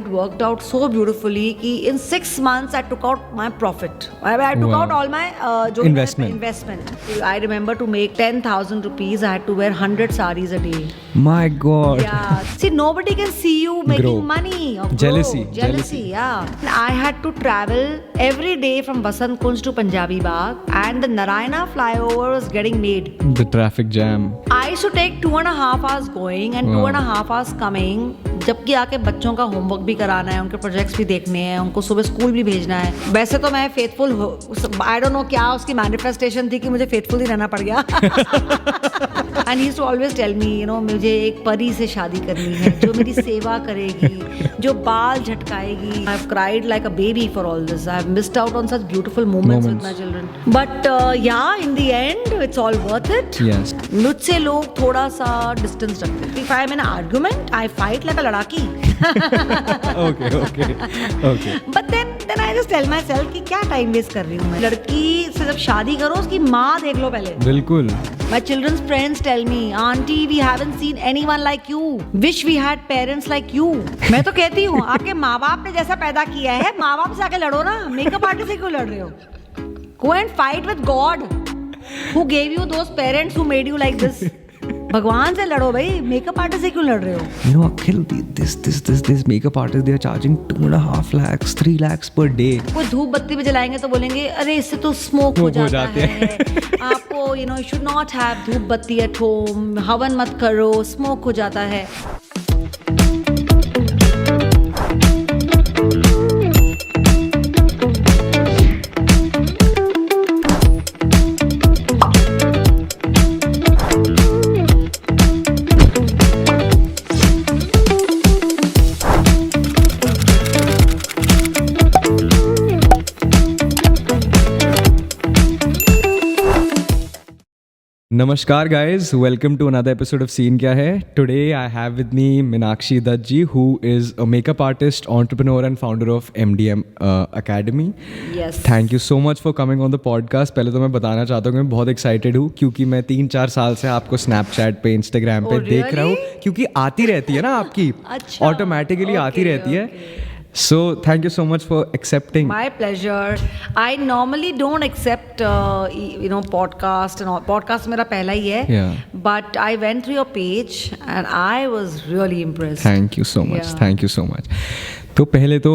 It worked out so beautifully कि in 6 months I took out my profit. I took out all my investment. I remember to make 10,000 rupees, I had to wear 100 sarees a day. My God. Yeah. See, nobody can see you making Grow. money. Or grow. Jealousy. Yeah. I had to travel every day from Vasant Kunj to Punjabi Bagh, and the Narayana flyover was getting made. The traffic jam. I used to take 2.5 hours going and 2.5 hours coming. जबकि आके बच्चों का homework भी कराना है, उनके projects भी देखने हैं, उनको सुबह स्कूल भी भेजना है. वैसे तो मैं फेथफुल, आई डोंट नो क्या उसकी मैनिफेस्टेशन थी कि मुझे फेथफुल ही रहना पड़ गया. And he used to always tell me, you know, मुझे एक परी से शादी करनी है जो मेरी सेवा करेगी, जो बाल झटकाएगी. I have cried like a baby for all this. I have missed out on such beautiful moments with my children. But yeah, in the end it's all worth it. Yes. मुझसे लोग थोड़ा सा डिस्टेंस रखते हैं. If I am in argument, I fight like a लड़ाकी. Okay. But then I just tell myself कि क्या time waste कर रही हूँ मैं. लड़की से जब शादी करो उसकी माँ देख लो पहले. बिल्कुल. My children's friends tell me, auntie, we haven't seen anyone like you. Wish we had parents like you. मैं तो कहती हूँ, आपके माँ बाप ने जैसा पैदा किया है, माँ बाप से आके लड़ो ना. मेकअप आर्टिस्ट से क्यों लड़ रहे हो? Go and fight with God, who gave you those parents who made you like this. भगवान से लड़ो भाई, मेकअप आर्टिस्ट से क्यों लड़ रहे हो? You know, Akhil, this makeup artist, they are charging 2.5 lakhs, 3 lakhs per day. वो धूप बत्ती भी जलाएंगे तो बोलेंगे अरे इससे तो स्मोक हो जाता है. आपको you know should not have धूप बत्ती एट होम. हवन मत करो, स्मोक हो जाता है. Namaskar guys, welcome to another episode of Scene Kya Hai. Today I have with me Meenakshi Dutt ji, who is a makeup artist, entrepreneur and founder of MDM Academy. Yes. Thank you so much for coming on the podcast. पहले तो मैं बताना चाहता हूँ कि मैं बहुत excited हूँ क्योंकि मैं 3-4 साल से आपको Snapchat पे, Instagram पे देख रहा हूँ क्योंकि आती रहती है ना आपकी, automatically आती रहती है. So thank you so much for accepting. My pleasure. I normally don't accept podcast and all. Podcast मेरा पहला ही है. Yeah. But I went through your page and I was really impressed. Thank you so much. Yeah. Thank you so much. तो पहले तो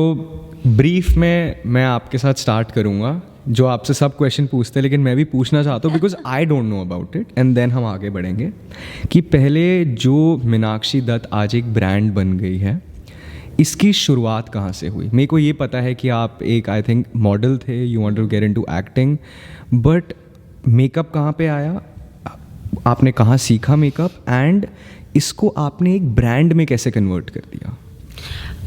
brief में मैं आपके साथ स्टार्ट करूँगा, जो आपसे सब क्वेश्चन पूछते हैं लेकिन मैं भी पूछना चाहता हूँ because I don't know about it, and then हम आगे बढ़ेंगे. कि पहले जो मीनाक्षी दत्त आज एक ब्रांड बन गई है, इसकी शुरुआत कहाँ से हुई? मेरे को ये पता है कि आप एक आई थिंक मॉडल थे, you want to get into acting, but makeup कहाँ पे आया, आपने कहाँ सीखा मेकअप, एंड इसको आपने एक ब्रांड में कैसे कन्वर्ट कर दिया?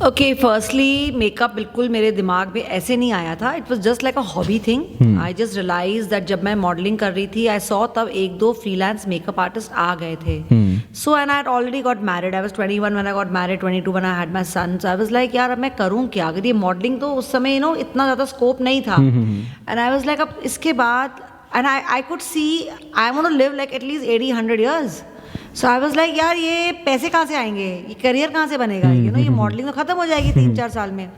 ओके, फर्स्टली मेकअप बिल्कुल मेरे दिमाग में ऐसे नहीं आया था. It was just like a hobby thing. I just realize that जब मैं मॉडलिंग कर रही थी, आई सॉ तब 1-2 फ्रीलांस मेकअप आर्टिस्ट आ गए थे. So and I had already got married. I was 21 when I got married, 22 when I had my son. So I was like यार अब मैं करूँ क्या? अगर ये मॉडलिंग तो उस समय इतना ज़्यादा स्कोप नहीं था. एंड आई वाज लाइक अब इसके बाद, and I could see I want to live like at least 80-100 years. So I was like यार ये पैसे कहाँ से आएंगे, ये करियर कहाँ से बनेगा, ये मॉडलिंग तो खत्म हो जाएगी 3-4 साल में.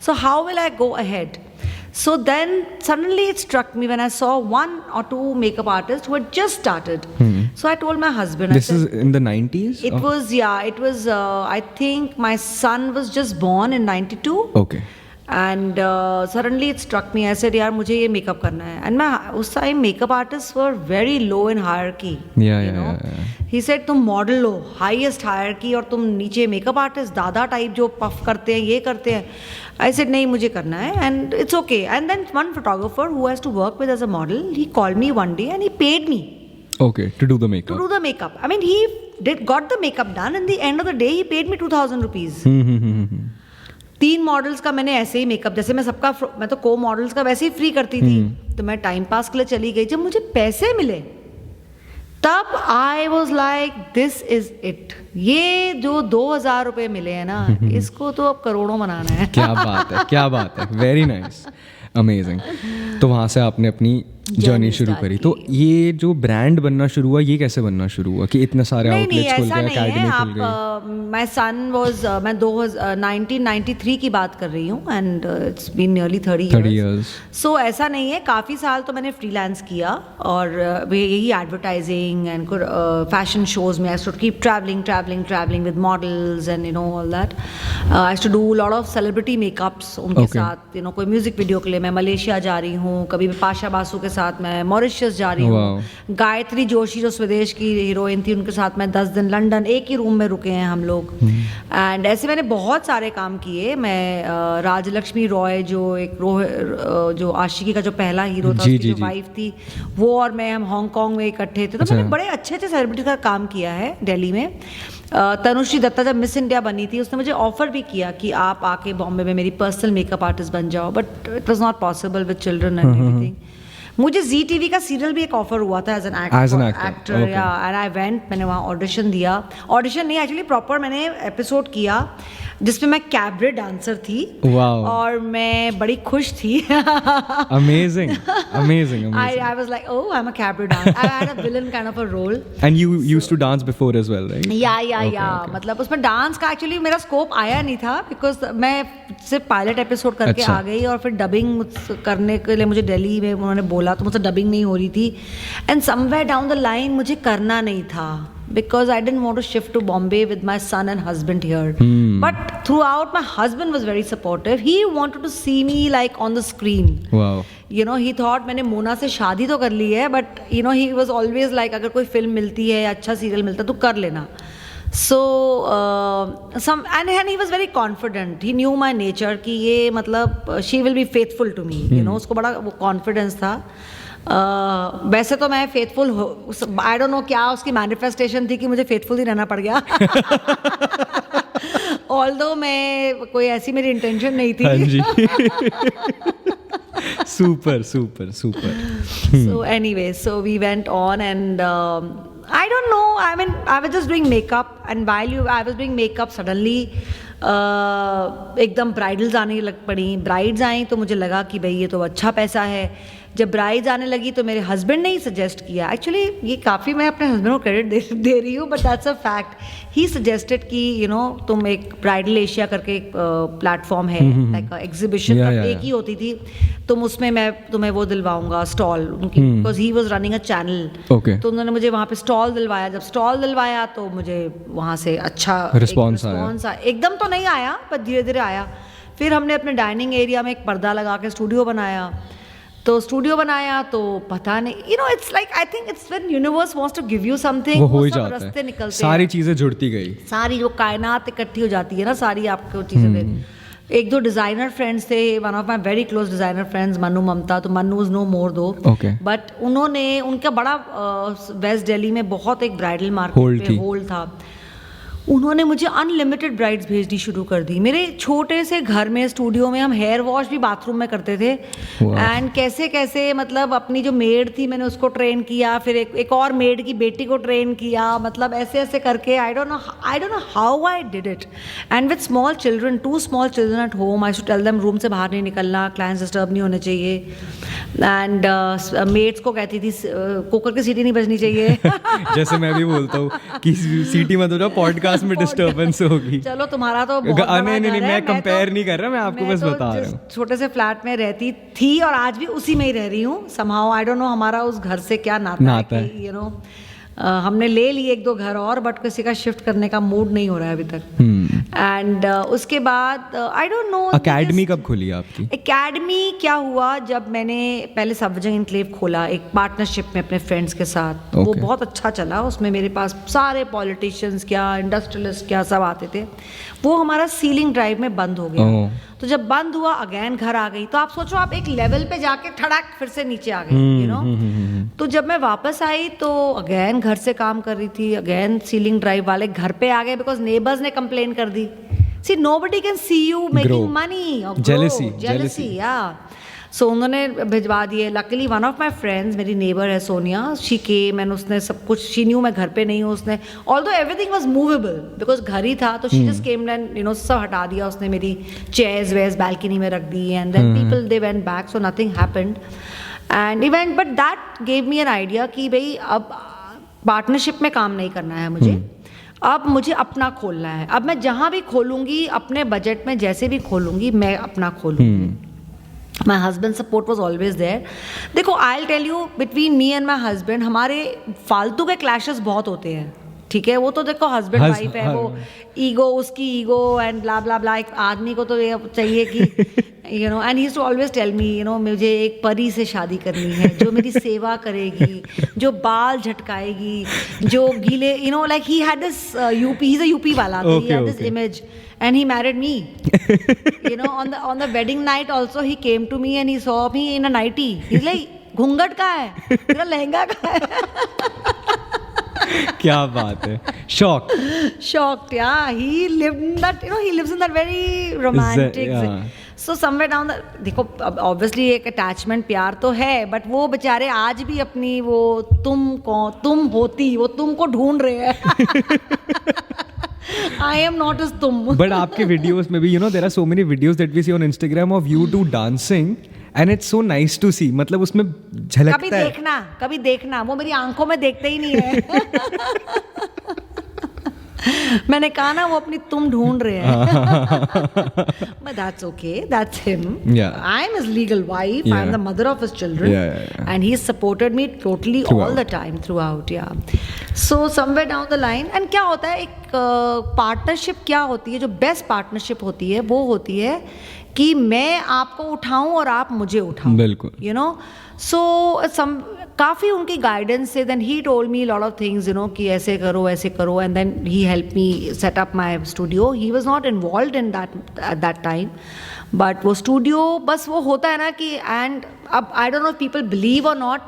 So how will I go ahead? So then suddenly it struck me when I saw 1 or 2 makeup artists who had just started. So I told my husband. This is in the 90s? It was, yeah, it was, I think my son was just born in 92. Okay. And suddenly it struck me. I said, यार मुझे ये makeup करना है. And मैं उस time makeup artist were very low in hierarchy. Yeah. He said तुम model हो, highest hierarchy, और तुम नीचे मेकअप आर्टिस्ट दादा टाइप जो पफ करते हैं, ये करते हैं. I said नहीं, मुझे करना है, and it's okay. And then one photographer who has to work with as a model, he called me one day and he paid me. Okay, to do the makeup. To do the makeup. I mean, he got the makeup done, and the end of the day he paid me 2,000 rupees. 3 models का मैंने ऐसे ही makeup, जैसे मैं तो को models का वैसे ही free करती थी. तो मैं टाइम पास के लिए चली गई. जब मुझे पैसे मिले तब आई was like this is it. ये जो 2,000 रुपये मिले हैं ना, इसको तो अब करोड़ों बनाना है. क्या बात है, क्या बात है. Very nice, amazing. तो वहाँ से आपने अपनी जर्नी शुरू start करी। की। तो ये जो ब्रांड बनना शुरू हुआ, ये कैसे बनना शुरू हुआ कि इतने सारे नहीं आउटलेट्स खुल ऐसा गए, नहीं है। एकेडमी खुल गई? आप माय सन वाज मैं 1993 की बात कर रही हूँ and it's been nearly 30 30 years। years। So ऐसा नहीं है, काफ़ी साल तो मैंने फ्रीलांस किया और यही एडवर्टाइजिंग एंड फैशन शोज में I should keep travelling with models and all that. I should do lot of celebrity makeups उनके Okay। साथ, कोई म्यूजिक वीडियो के लिए मैं मलेशिया जा रही हूँ, कभी पाशा बासु के साथ मैं मॉरिशस जा रही हूँ, गायत्री जोशी जो स्वदेश की हीरोइन थी उनके साथ मैं 10 दिन लंदन एक ही रूम में रुके हैं हम लोग। एंड ऐसे मैंने बहुत सारे काम किए। मैं राजलक्ष्मी रॉय जो जो आशिकी का जो पहला हीरो था, उसकी जो वाइफ थी, वो और मैं हम हांगकांग में इकट्ठे थे। तो मैंने बड़े अच्छे अच्छे सेलिब्रिटी का काम किया है दिल्ली में। तनुश्री दत्ता जब मिस इंडिया बनी थी उसने मुझे ऑफर भी किया कि आप आके बॉम्बे में मेरी पर्सनल मेकअप आर्टिस्ट बन जाओ, but it was not possible with children and everything. मुझे जी टीवी का सीरियल भी एक ऑफर हुआ था एज एन एक्टर या, एंड आई वेंट, मैंने वहाँ ऑडिशन दिया। ऑडिशन नहीं, एक्चुअली प्रॉपर मैंने एपिसोड किया जिसमें मैं कैबरे डांसर थी। Wow। और मैं बड़ी खुश थी। Amazing। I was like, oh, I'm a cabaret dancer. I had a villain kind of a role. And you used to dance before as well, right? या मतलब उसमें डांस का एक्चुअली मेरा स्कोप आया नहीं था, बिकॉज मैं सिर्फ पायलट एपिसोड करके आ गई और फिर डबिंग करने के लिए मुझे दिल्ली में उन्होंने बोला, तो मुझसे डबिंग नहीं हो रही थी। And somewhere down the line मुझे करना नहीं था, because I didn't want to shift to Bombay with my son and husband here. But throughout, my husband was very supportive. He wanted to see me like on the screen. Wow। He thought मैंने मोना से शादी तो कर ली है, but he was always like अगर कोई film मिलती है या अच्छा सीरियल मिलता है तो कर लेना। So and he was very confident. He knew my nature कि ये मतलब she will be faithful to me. उसको बड़ा वो confidence था। वैसे तो मैं फेथफुल आई डोंट नो क्या उसकी मैनिफेस्टेशन थी कि मुझे फेथफुल ही रहना पड़ गया। ऑल्दो मैं कोई ऐसी मेरी इंटेंशन नहीं थी। हाँ जी। super। So anyway, so we went on and I don't know, I mean I was just doing makeup and while I was doing makeup suddenly एकदम ब्राइडल्स आने लग पड़ी। ब्राइड्स आई तो मुझे लगा कि भाई ये तो अच्छा पैसा है। जब ब्राइड्स आने लगी तो मेरे हस्बैंड ने ही सजेस्ट किया, एक्चुअली ये काफ़ी मैं अपने हस्बैंड को क्रेडिट दे रही हूँ, but that's a fact. He suggested कि तुम एक ब्राइडल एशिया करके एक प्लेटफॉर्म है, लाइक एग्जीबिशन एक ही होती थी, तुम उसमें मैं तुम्हें वो दिलवाऊंगा स्टॉल उनकी, because he was running a channel. तो उन्होंने मुझे वहाँ पे स्टॉल दिलवाया। जब स्टॉल दिलवाया तो मुझे वहाँ से अच्छा रिस्पॉन्स आया। एकदम तो नहीं आया पर धीरे धीरे आया। फिर हमने अपने डाइनिंग एरिया में एक पर्दा लगा के स्टूडियो बनाया। तो स्टूडियो बनाया तो पता नहीं, it's like I think it's when universe wants to give you something, वो सब रास्ते निकलते हैं, सारी चीजें जुड़ती गई, सारी जो कायनात इकट्ठी हो जाती है ना, सारी आपको चीजें। एक दो डिजाइनर फ्रेंड्स थे, one of my very close designer friends Mannu Mamta, तो मन्नू इज नो मोर दो, बट उन्होंने उनका बड़ा वेस्ट दिल्ली में बहुत एक ब्राइडल मार्केट पे होल्ड था। उन्होंने मुझे अनलिमिटेड ब्राइड्स भेजनी शुरू कर दी। मेरे छोटे से घर में स्टूडियो में हम हेयर वॉश भी बाथरूम में करते थे। एंड कैसे कैसे मतलब अपनी जो मेड थी मैंने उसको ट्रेन किया, फिर एक और मेड की बेटी को ट्रेन किया, मतलब ऐसे ऐसे करके आई don't know how I did it. And with small children, 2 small children at home, I should tell them room से बाहर नहीं निकलना, क्लाइंट्स डिस्टर्ब नहीं होने चाहिए। एंड मेड्स को कहती थी कुकर की सीटी नहीं बजनी चाहिए। जैसे मैं भी बोलता हूँ कि सीटी मत हो जाओ, पॉडकास्ट में डिस्टर्बेंस होगी। चलो तुम्हारा तो नहीं, मैं कंपेयर नहीं कर रहा, मैं आपको बस बता रहा हूँ। छोटे से फ्लैट में रहती थी और आज भी उसी में ही रह रही हूँ। somehow I don't know हमारा उस घर से क्या नाता है। हमने ले लिए 1-2 घर और, बट किसी का शिफ्ट करने का मूड नहीं हो रहा है अभी तक। एंड उसके बाद आई डोंट नो एकेडमी कब खुली आपकी? एकेडमी क्या हुआ, जब मैंने पहले सफदरजंग एनक्लेव खोला एक पार्टनरशिप में अपने फ्रेंड्स के साथ। वो बहुत अच्छा चला, उसमें मेरे पास सारे पॉलिटिशियंस क्या, इंडस्ट्रियलिस्ट क्या, सब आते थे। वो हमारा सीलिंग ड्राइव में बंद हो गया। तो जब बंद हुआ अगेन घर आ गई। तो आप सोचो आप एक लेवल पे जाके ठड़क फिर से नीचे आ गई, तो जब मैं वापस आई तो अगेन घर से काम कर रही थी, अगेन सीलिंग ड्राइव वाले घर पे आ गए बिकॉज नेबर्स ने कंप्लेन कर दी। See nobody can see you making money, jealousy yeah. So उन्होंने भिजवा दिए। Luckily one of my friends, मेरी नेबर है सोनिया, शी केम एंड उसने सब कुछ, शी न्यू मैं घर पे नहीं हूँ, उसने although everything was movable because घर ही था, तो शी जस्ट केम एंड सब हटा दिया उसने, मेरी चेयर्स वेयर्स बैल्कनी में रख दी and then people they went back, so nothing happened. And even but that gave me an idea कि भाई अब पार्टनरशिप में काम नहीं करना है मुझे, अब मुझे अपना खोलना है। अब मैं जहाँ भी खोलूँगी अपने बजट में जैसे भी खोलूँगी मैं अपना खोलूँगी। My husband support was always there. देखो I tell you between me and my husband हमारे फालतू के क्लैशेस बहुत होते हैं, ठीक है, वो तो देखो हस्बैंड वाइफ है, वो ईगो उसकी ईगो एंड ब्ला ब्ला ब्ला। एक आदमी को तो ये चाहिए कि you know, and he to always tell me you know मुझे एक परी से शादी करनी है जो मेरी सेवा करेगी, जो बाल झटकाएगी, जो गीले you know like he had this UP, he is a UP वाला, he had this image and he married me. You know, on the wedding night also he came to me and he saw me in a nightie. He's like घूंघट कहाँ है, तेरा लहंगा कहाँ है? क्या बात है, shocked, yeah, he lived in that, you know, he lives in that very romantic so somewhere down the, देखो obviously एक attachment प्यार तो है, but वो बेचारे आज भी अपनी वो तुम होती वो तुमको ढूंढ रहे हैं। I am not as तुम। But आपके videos में भी you know there are so many videos that we see on Instagram of you two dancing and it's so nice to see, मतलब उसमें झलकता है। कभी देखना वो मेरी आंखों में देखते ही नहीं है। मैंने कहा ना वो अपनी तुम ढूंढ रहे हैं। But that's okay, that's him. Yeah. I'm his legal wife. Yeah. I'm the mother of his children. Yeah. And he supported me totally all the time throughout. Yeah. So somewhere down the line, and क्या होता है एक partnership क्या होती है, जो best partnership होती है वो होती है कि मैं आपको उठाऊं और आप मुझे उठाओ। बिल्कुल। You know, so काफ़ी उनकी गाइडेंस से then he told me lot of things you know कि ऐसे करो and then he help me set up my studio. He was not involve in that at that time, but वो studio बस वो होता है ना कि एंड अब I don't know people believe और नॉट,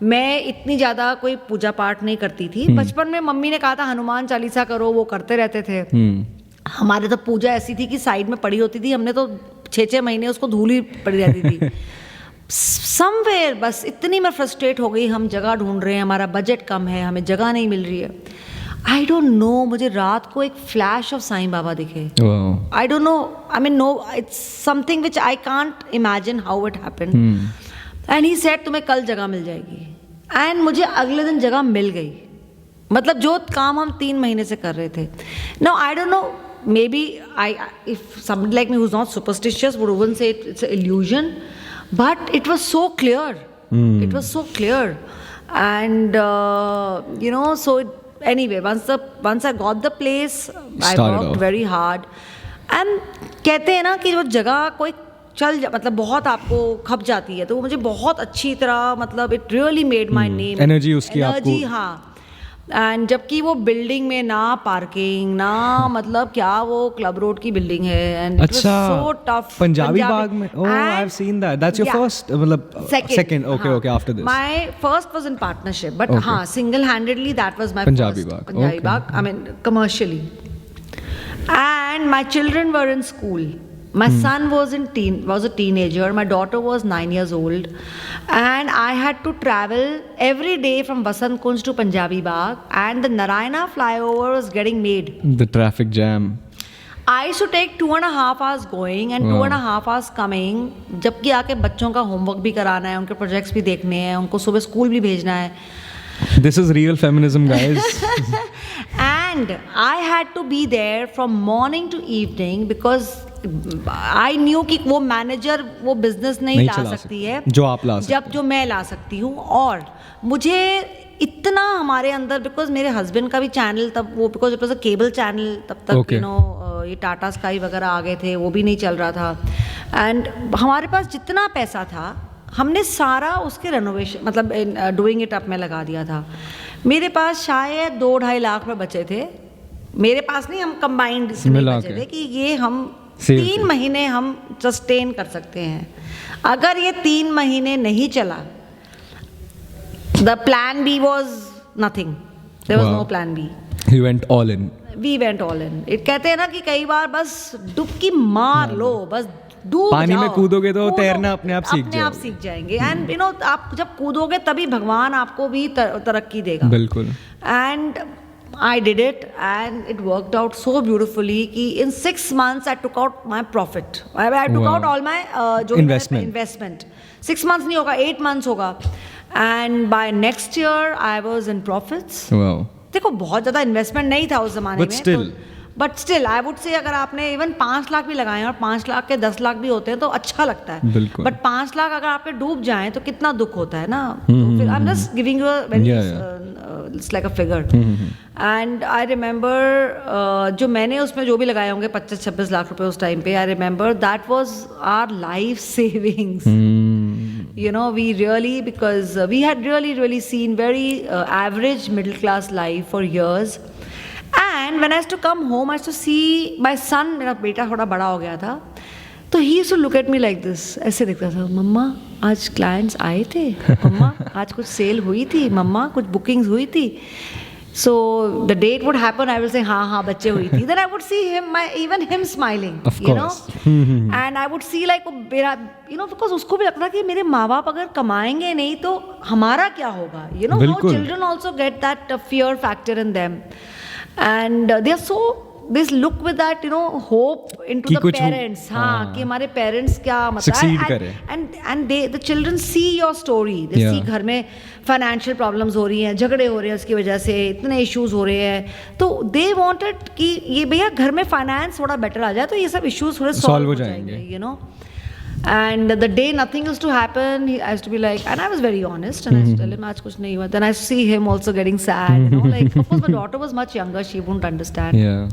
मैं इतनी ज़्यादा कोई पूजा पाठ नहीं करती थी। बचपन में मम्मी ने कहा था हनुमान चालीसा करो, वो करते रहते थे। हमारे तो पूजा ऐसी थी कि साइड में पड़ी होती थी, हमने तो 6-6 महीने उसको धूल ही पड़ी रहती थी। समवेयर बस इतनी मैं फ्रस्ट्रेट हो गई, हम जगह ढूंढ रहे हैं, हमारा बजट कम है, हमें जगह नहीं मिल रही है। आई डोंट नो, मुझे रात को एक फ्लैश ऑफ साईं बाबा दिखे। I don't know, I mean no, it's something which I can't imagine how it happened. And he said तुम्हें कल जगह मिल जाएगी, एंड मुझे अगले दिन जगह मिल गई। मतलब जो काम हम 3 महीने से कर रहे थे। No I don't know, maybe if somebody like me who's not superstitious would even say it's an illusion, but it was so clear. It was so clear, and you know, so anyway, once I got the place, I worked very hard, and कहते हैं ना कि वो जगह कोई मतलब बहुत आपको खप जाती है, तो वो मुझे बहुत अच्छी तरह मतलब it really made my name, energy उसकी आपको, हाँ। एंड जबकि वो बिल्डिंग में ना पार्किंग ना मतलब क्या, वो क्लब रोड की बिल्डिंग है, and it was so tough. Punjabi Bagh में, oh I have seen that, that's your first मतलब second, okay after this my first was in partnership, but हाँ single handedly that was my Punjabi Bagh, I mean commercially. And my children were in school. My son was a teenager. My daughter was 9 years old, and I had to travel every day from Vasant Kunj to Punjabi Bagh, and the Narayana flyover was getting made. The traffic jam. I used to take 2.5 hours going and 2.5 hours coming. जबकि आके बच्चों का homework भी कराना है, उनके projects भी देखने हैं, उनको सुबह स्कूल भी भेजना है. This is real feminism, guys. And I had to be there from morning to evening because I knew कि वो मैनेजर वो बिजनेस नहीं ला सकती है जो आप ला सकती, जो मैं ला सकती हूँ. और मुझे इतना हमारे अंदर, बिकॉज मेरे हस्बैंड का भी चैनल तब वो, because it was a cable channel तब तक, यू नो ये टाटा स्काई वगैरह आ गए थे, वो भी नहीं चल रहा था. एंड हमारे पास जितना पैसा था हमने सारा उसके रेनोवेशन मतलब डूइंग इट अप में लगा दिया था. मेरे पास शायद 2-2.5 लाख रुपए बचे थे. मेरे पास नहीं, हम कंबाइंड बचे थे कि ये हम 3 महीने हम सस्टेन कर सकते हैं. अगर ये 3 महीने नहीं चला, the plan B was nothing. There was no plan B. You went all in. We went all in. कहते हैं ना कि कई बार बस डुबकी मार लो, बस डूब पानी जाओ, में कूदोगे तो तैरना अपने आप सीख जाएंगे. एंड यू नो आप जब कूदोगे तभी भगवान आपको भी तरक्की देगा. बिल्कुल. And I did it and it worked out so beautifully कि in 6 months I took out my profit. I took Wow. out all my जो investment. 6 months नहीं होगा, 8 months होगा. And by next year I was in profits. Wow. देखो बहुत ज़्यादा investment नहीं था उस ज़माने But में. still. But still I would say अगर आपने इवन 5 लाख भी लगाए और 5 लाख के 10 लाख भी होते हैं तो अच्छा लगता है. बिल्कुल. बट 5 लाख अगर आपके डूब जाएं तो कितना दुख होता है ना. तो फिर I am just giving you a very it's like a figure. And I remember जो मैंने उसमें जो भी लगाए होंगे 25-26 लाख रुपए उस टाइम पे, I remember that was our life savings. You know, we really, because we had really seen very average middle class life for years. And when I used to come home, I used to see my son, मेरा बेटा थोड़ा बड़ा हो गया था, तो he used to look at me like this, ऐसे देखता था, मम्मा आज clients आए थे, मम्मा आज कुछ सेल हुई थी, मम्मा कुछ bookings हुई थी. So the day it would happen, I will say हाँ बच्चे हुई थी. Then I would see him, even him smiling, Of you course. know. And I would see like मेरा, you know, because उसको भी लगता था कि मेरे माँ बाप अगर कमाएंगे नहीं तो हमारा क्या होगा. You know, how बिल्कुल. children also get that fear factor in them. And they are so, they look with that, you know, hope into कि the कुछ parents. हाँ कि हमारे parents क्या मतलब Succeed करें. and the children see your story. They Yeah. see घर में financial problems हो रही हैं, झगड़े हो रहे हैं उसकी वजह से, इतने issues हो रहे हैं, तो they wanted कि ये भैया घर में finance थोड़ा better आ जाए तो ये सब issues थोड़े solve हो जाएंगे, you know. And the day nothing used to happen, I used to be like, and I was very honest, and I used to tell him, आज कुछ नहीं हुआ. Then I see him also getting sad, you know, like of course my daughter was much younger, she wouldn't understand. Yeah.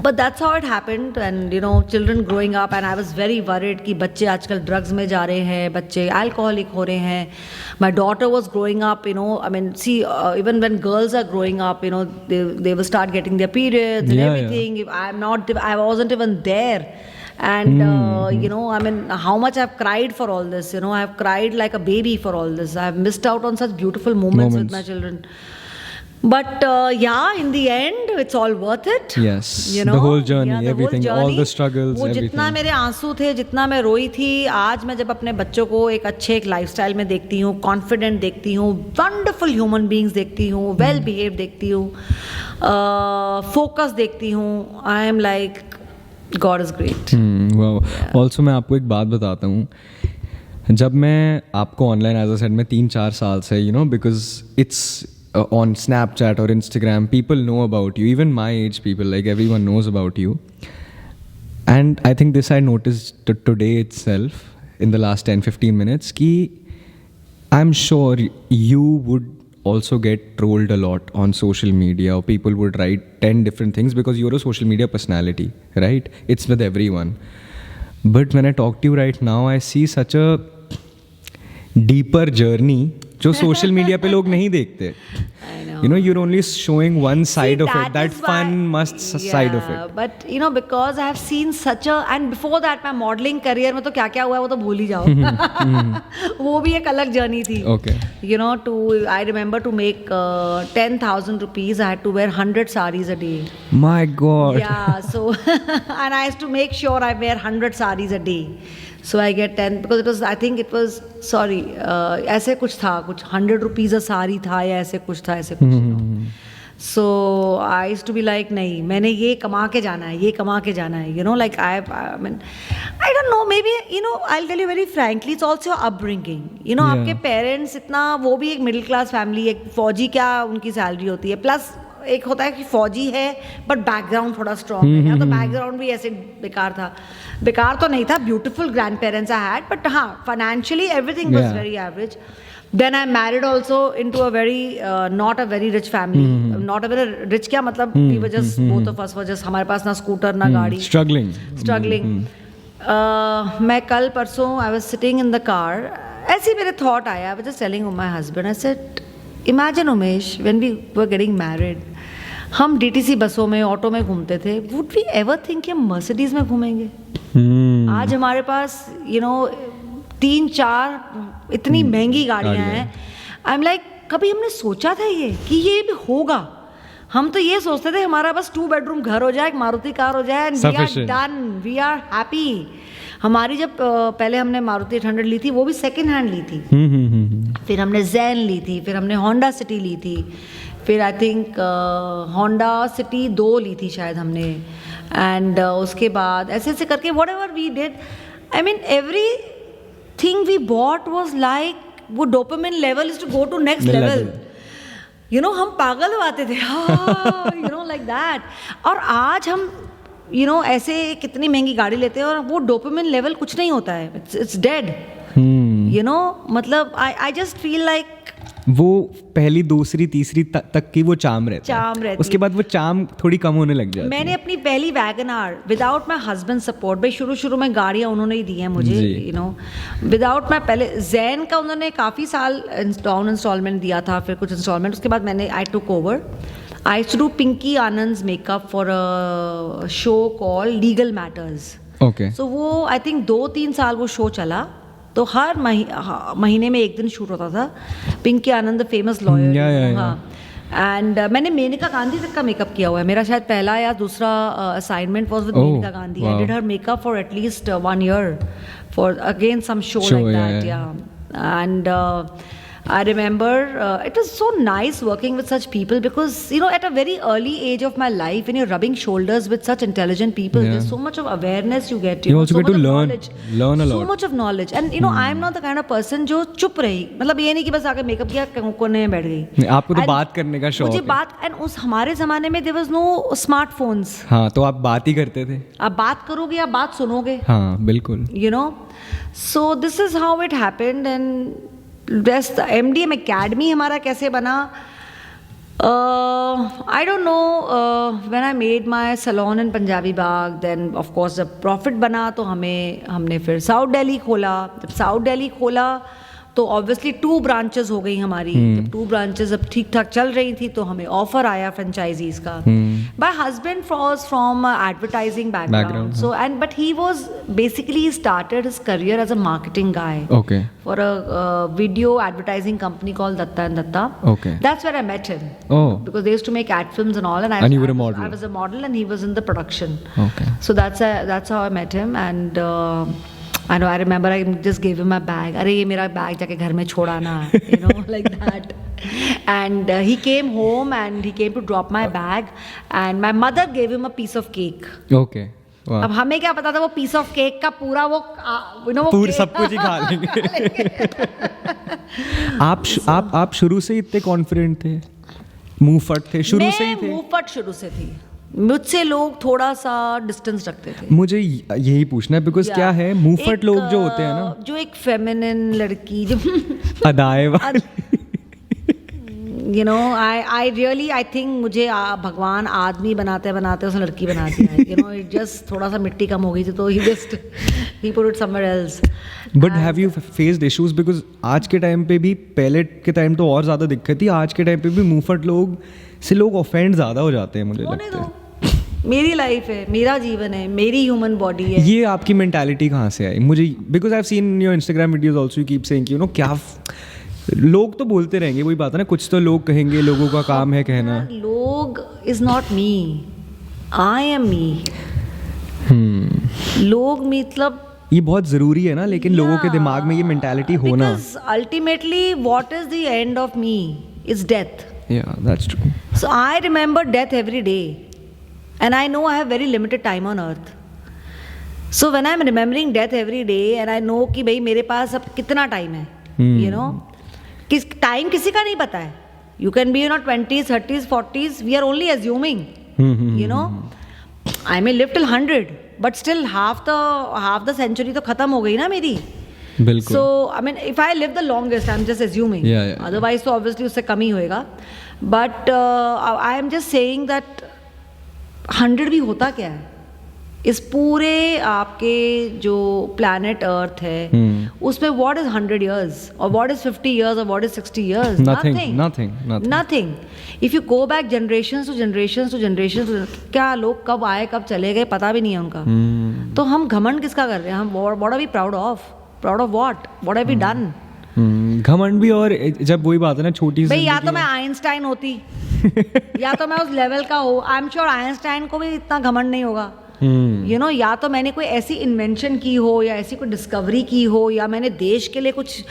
But that's how it happened, and you know, children growing up, and I was very worried कि बच्चे आजकल drugs में जा रहे हैं, बच्चे alcoholic हो रहे हैं. My daughter was growing up, you know, I mean, see, even when girls are growing up, you know, they will start getting their periods and Yeah, everything. I wasn't even there. And you know, I mean, how much I've cried for all this, you know, I've cried like a baby for all this. I've missed out on such beautiful moments with my children. But yeah, in the end, it's all worth it. Yes. You know, the whole journey, yeah, the everything, whole all journey. the struggles, वो everything. जितना मेरे आंसू थे, जितना मैं रोई थी, आज मैं जब अपने बच्चों को एक अच्छे एक लाइफस्टाइल में देखती हूँ, कॉन्फिडेंट देखती हूँ, वंडरफुल ह्यूमन बीइंग्स देखती हूँ, वेल बिहेव देखती हूँ, फोकस देखती हूँ, I am like God is great. Wow. Also मैं आपको एक बात बताता हूँ. जब मैं आपको ऑनलाइन एज अ सेड में 3-4 साल से, you know, because it's on Snapchat or Instagram, people know about you, even my age people, like everyone knows about you. And I think this I noticed today itself in the last 10-15 minutes ki I'm sure you would also get trolled a lot on social media, or people would write 10 different things because you're a social media personality, right? It's with everyone. But when I talk to you right now, I see such a deeper journey जो social media पे लोग नहीं देखते. You know, you're only showing one side of it, that fun must side of it. But you know, because I have seen such a, and before that my modeling career में तो क्या क्या हुआ है वो तो भूल ही जाओ. वो भी एक अलग जर्नी थी. Okay. You know, I remember to make 10,000 rupees, I had to wear 100 sarees a day. My God. Yeah, so and I used to make sure I wear 100 sarees a day. So I get 10 because it was, I think it was, sorry, ऐसे कुछ था, कुछ 100 rupees a sari था या ऐसे कुछ था, ऐसे कुछ. So I used to be like, नहीं, मैंने ये कमा के जाना है, ये कमा के जाना है, you know, like I mean, I don't know, maybe, you know, I'll tell you very frankly, it's also upbringing, you know, Yeah. आपके parents इतना, वो भी एक middle class family, एक फौजी क्या उनकी सैलरी होती है, प्लस एक होता है कि फौजी है बट बैकग्राउंड थोड़ा स्ट्रॉन्ग है. यहाँ तो बैकग्राउंड भी ऐसे बेकार था, बेकार तो नहीं था, beautiful grandparents I had, but हाँ financially everything was very average. Then I married also into a very not a very rich family. Not a very rich क्या मतलब, we were just both of us were just, हमारे पास ना scooter ना गाड़ी. Struggling. मैं कल परसों I was sitting in the car, ऐसे मेरे thought आया, I was just telling my husband, I said, imagine Umesh, when we were getting married, हम DTC बसों में, ऑटो में घूमते थे. Would we ever think कि हम मर्सिडीज में घूमेंगे? आज हमारे पास, you know, 3-4 इतनी महंगी गाड़ियाँ हैं. आई एम लाइक, कभी हमने सोचा था ये कि ये भी होगा? हम तो ये सोचते थे हमारा बस 2 bedroom घर हो जाए, एक मारुति कार हो जाए, and we are done, we are happy. हमारी जब पहले हमने मारुति 800 ली थी, वो भी सेकेंड हैंड ली थी. फिर हमने ज़ेन ली थी, फिर हमने होंडा सिटी ली थी, फिर आई थिंक होंडा सिटी 2 ली थी शायद हमने, एंड उसके बाद ऐसे ऐसे करके whatever we did, I mean everything we bought was like, वो dopamine level is to go to next level, you know, हम पागल हो आते थे, यू नो, लाइक दैट। और आज हम यू नो ऐसे कितनी महंगी गाड़ी लेते हैं और वो डोपामिन लेवल कुछ नहीं होता है, इट्स डेड, यू नो, मतलब आई जस्ट फील लाइक वो पहली दूसरी तीसरी तक की वो चाम रहती है, उसके बाद वो चाम थोड़ी कम होने लग जाती है। मैंने अपनी पहली WagonR without my husband support, भाई शुरू में गाड़ियाँ उन्होंने ही दी हैं मुझे, यू नो, विदाउट माई, पहले जैन का उन्होंने काफ़ी साल डाउन इंस्टॉलमेंट दिया था, फिर कुछ इंस्टॉलमेंट, उसके बाद मैंने I took over. I used to do Pinky Anand's makeup for a show called Legal Matters. Okay. So वो I think 2-3 साल वो शो चला, तो हर महीने में एक दिन शूट होता था। पिंकी आनंद द फेमस लॉयर, हाँ, एंड मैंने मेनका गांधी तक का मेकअप किया हुआ है, मेरा शायद पहला या दूसरा assignment was with Maneka Gandhi. I did her makeup for at least 1 year for again some show like that, yeah, and I remember it was so nice working with such people because, you know, at a very early age of my life, when you're rubbing shoulders with such intelligent people, there's so much of awareness you get. You also so get to learn a lot. So much of knowledge. And, you know, I'm not the kind of person जो चुप रही, मतलब ये नहीं कि बस आके makeup किया कोने में बैठ गई। आपको तो बात करने का शौक है। मुझे बात, and उस हमारे ज़माने में there was no smartphones. हाँ, तो आप बात ही करते थे। आप बात करोगे, आप बात सुनोगे। हाँ, बिल्कुल। You know, so this is how it happened, and best MDM Academy हमारा कैसे बना, I don't know, when I made my salon in Punjabi Bagh, then of course जब profit बना तो हमने फिर साउथ दिल्ली खोला। जब साउथ दिल्ली खोला तो ऑब्वियसली 2 ब्रांचेस हो गई हमारी। जब 2 ब्रांचेस अब ठीक ठाक चल रही थी तो हमें ऑफर आया फ्रेंचाइजीज का। My husband was from advertising background, so and but he was basically started his career as a marketing guy for a video advertising company called Datta and Datta. That's where I met him, because they used to make ad films and all, and I was a model and he was in the production. So that's how I met him, and I know, I remember I just gave him my bag. अरे ये मेरा bag जाके घर में छोड़ाना, you know, like that. And he came home and he came to drop my bag, and my mother gave him a piece of cake. Okay. Wow. अब हमें क्या पता था वो piece of cake का पूरा वो, you know, वो पूरा सब कुछ ही खा लेंगे। आप शुरू से इतने कॉन्फिडेंट थे, मुंहफट थे, शुरू से ही थे? मुंहफट शुरू से थी, मुझसे लोग थोड़ा सा डिस्टेंस रखते थे। मुझे यही पूछना है, बिकॉज क्या है, मुंहफट लोग जो होते हैं ना, जो एक फेमिनिन लड़की जो अदाए वाली, you know, I really I think मुझे भगवान आदमी बनाते बनाते उसने लड़की बना दिया है, you know, it just थोड़ा सा मिट्टी कम हो गई थी तो he put it somewhere else. But have you faced issues, because आज के टाइम पे भी, पहले के टाइम तो और ज़्यादा दिक्कत थी, आज के टाइम पे भी मुंहफट लोग से लोग ऑफेंड ज़्यादा हो जाते हैं, मुझे लगता है। मेरी लाइफ है, मेरा जीवन है, मेरी ह्यूमन बॉडी है। ये आपकी मेंटालिटी कहाँ से आई? मुझे, because I have seen your Instagram videos also, you keep saying, you know, क्या लोग तो बोलते रहेंगे, वही बात है ना, कुछ तो लोग कहेंगे, लोगों का काम है कहना। लोग is not me, I am me. लोग मतलब ये बहुत ज़रूरी है ना, लेकिन लोगों के दिमाग में ये मेंटालिटी होना, ultimately what is the end of me is death. Yeah, that's true. So I remember death every day, and I know I have very limited time on earth. So when I'm remembering death every day, and I know कि भाई मेरे पास अब कितना time है, you know, किस time किसी का नहीं पता है। You can be in your 20s, 30s, 40s. We are only assuming, you know. I may live till 100, but still half the century तो खत्म हो गई ना मेरी। बिल्कुल। So I mean, if I live the longest, I'm just assuming. Yeah. Otherwise, तो obviously उससे कम ही होएगा. But I am just saying that 100 भी होता क्या है? इस पूरे आपके जो planet Earth है, उसमें what is 100 years, or what is 50 years, or what is 60 years? Nothing. If you go back generations to generations, क्या लोग कब आए कब चले गए पता भी नहीं है उनका। तो हम घमंड किसका कर रहे हैं? हम what are we proud of? Proud of what? What have we done? घमंड भी, और जब वही बात है ना, छोटी सी, या तो मैं आइंस्टाइन होती या तो मैं उस लेवल का हो। आई एम श्योर आइंस्टाइन को भी इतना घमंड नहीं होगा, you know, या तो मैंने कोई ऐसी इन्वेंशन की हो, या ऐसी कोई डिस्कवरी की हो, या मैंने देश के लिए कुछ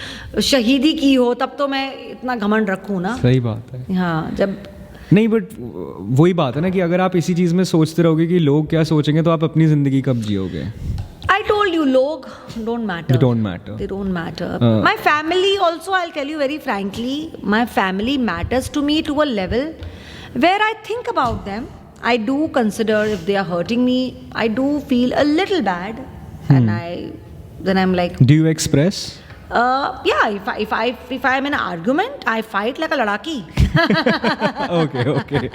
शहीदी की हो, तब तो मैं इतना घमंड रखूँ ना। सही बात है। हाँ, जब नहीं, बट वही बात है ना कि अगर आप इसी चीज़ में सोचते रहोगे कि लोग क्या सोचेंगे, तो आप अपनी ज़िंदगी कब जियोगे? I told you, log don't matter. They don't matter. They don't matter. My family also, I'll tell you very frankly, my family matters to me to a level where I think about them. I do consider if they are hurting me. I do feel a little bad, and then I'm like, Do you express? yeah. If I'm in an argument, I fight like a ladaki. Okay.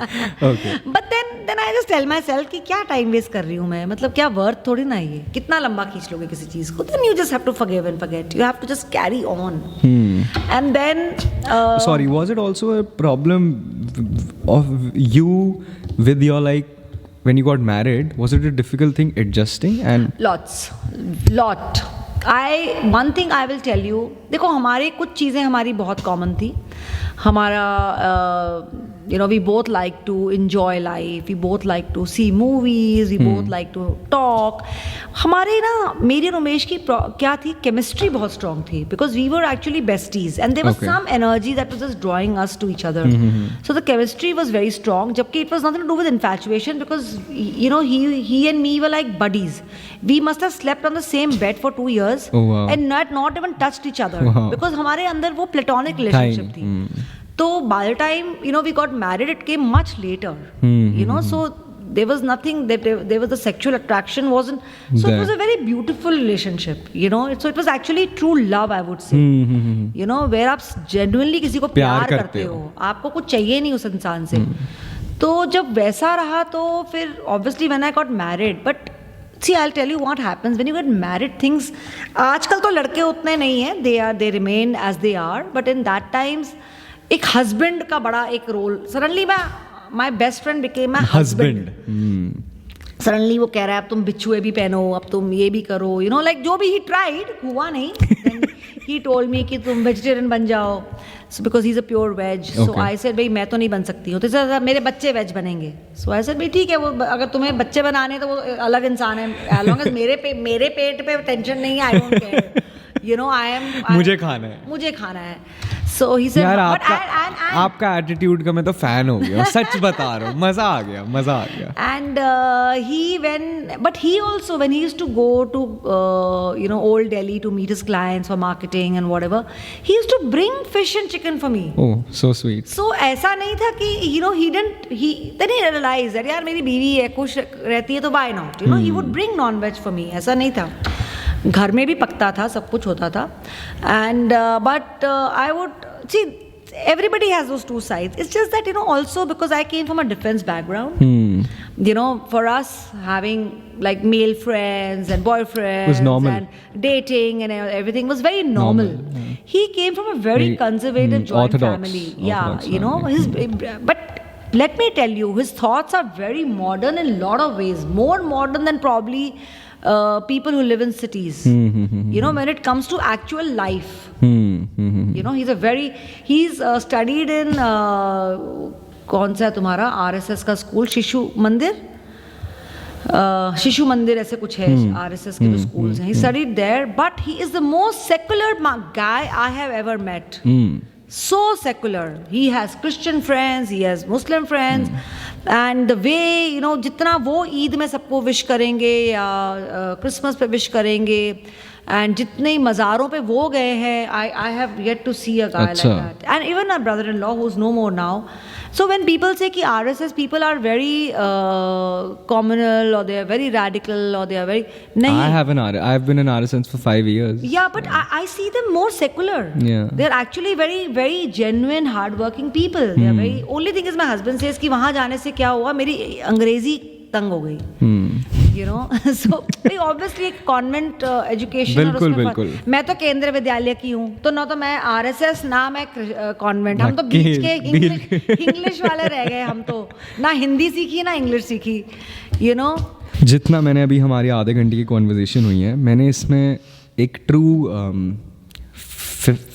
But then I just tell myself कि क्या time waste कर रही हूँ मैं, मतलब क्या worth थोड़ी ना ये, कितना लंबा खींच लोगे किसी चीज़ को. Then you just have to forgive and forget. You have to just carry on. And then Sorry, was it also a problem of you with your, like, when you got married, was it a difficult thing adjusting? And lot. One thing I will tell you, देखो हमारे कुछ चीज़ें हमारी बहुत common थी. हमारा we both like to enjoy life, we both like to see movies, we both like to talk. हमारे ना, मेरी और उमेश की क्या थी, केमिस्ट्री बहुत स्ट्रॉन्ग थी, because we were actually besties and there was some energy that was just drawing us to each other. So the chemistry was very strong, जबकि it was nothing to do with infatuation, because he and me were like buddies. We must have slept on the same bed for 2 years. Oh, wow. And not even touched each other. Wow. Because हमारे अंदर वो platonic relationship थी. So by the time we got married, it came much later. So there was nothing that there was the sexual attraction wasn't. So it was a very beautiful relationship. So it was actually true love, I would say. Where आप genuinely किसी को प्यार करते हो, आपको कुछ चाहिए नहीं उस इंसान से. तो जब वैसा रहा तो फिर obviously when I got married, but see, I'll tell you what happens when you get married. Things आजकल तो लड़के उतने नहीं हैं, they remain as they are, but in that times एक husband का बड़ा एक role. Suddenly my best friend became my husband. Suddenly वो कह रहा है अब तुम बिच्छुए भी पहनो, अब तुम ये भी करो, like जो भी he tried, हुआ नहीं. Then he told me कि तुम vegetarian बन जाओ. So because he's a pure veg. So I said भाई मैं तो नहीं बन सकती हूँ. तो सर मेरे बच्चे वेज बनेंगे. So I said भाई ठीक है, वो अगर तुम्हें बच्चे बनाने तो वो अलग इंसान है. As long as मेरे पेट पे टेंशन नहीं है, I don't care. मुझे खाना है. So he said, यार but आपका एटीट्यूड का मैं तो फैन हो गया, सच बता रहा हूँ, मजा आ गया. And he also, when he used to go to Old Delhi to meet his clients for marketing and whatever, he used to bring fish and chicken for me. Oh, so sweet. So ऐसा नहीं था कि then he realized that यार मेरी बीवी है, खुश रहती है तो why not? He would bring non-veg for me. ऐसा नहीं था. घर में भी पकता था, सब कुछ होता था. And but I would see, everybody has those two sides. It's just that also because I came from a defense background, for us having like male friends and boyfriends was normal. and dating and everything was very normal. He came from a very conservative joint family. But let me tell you, his thoughts are very modern in a lot of ways, more modern than probably people who live in cities. When it comes to actual life. He's studied in कौन सा है तुम्हारा RSS का school, शिशु मंदिर ऐसे कुछ है, RSS के जो schools हैं. He studied there, but he is the most secular guy I have ever met. So secular. He has Christian friends, he has Muslim friends, and the way जितना वो ईद में सबको विश करेंगे या क्रिसमस पे विश करेंगे, and जितने मज़ारों पे वो गए हैं, I have yet to see a guy like that. And even our brother-in-law, who's no more now. So when people say कि RSS people are very communal or they are very radical or they are very नहीं. I've been in RSS for 5 years. Yeah, but I see them more secular. Yeah. They're actually very very genuine, hardworking people. They are very. Only thing is my husband says कि वहाँ जाने से क्या हुआ, मेरी अंग्रेजी तंग हो गई. So obviously एक कॉन्वेंट एजुकेशन. बिल्कुल. मैं तो केंद्र विद्यालय की हूँ, तो ना तो मैं RSS ना मैं कॉन्वेंट. हम तो बीच के इंग्लिश वाले रह गए. हम तो ना हिंदी सीखी ना इंग्लिश सीखी. जितना मैंने अभी हमारी आधे घंटे की कॉन्वर्जेशन हुई है, मैंने इसमें एक ट्रू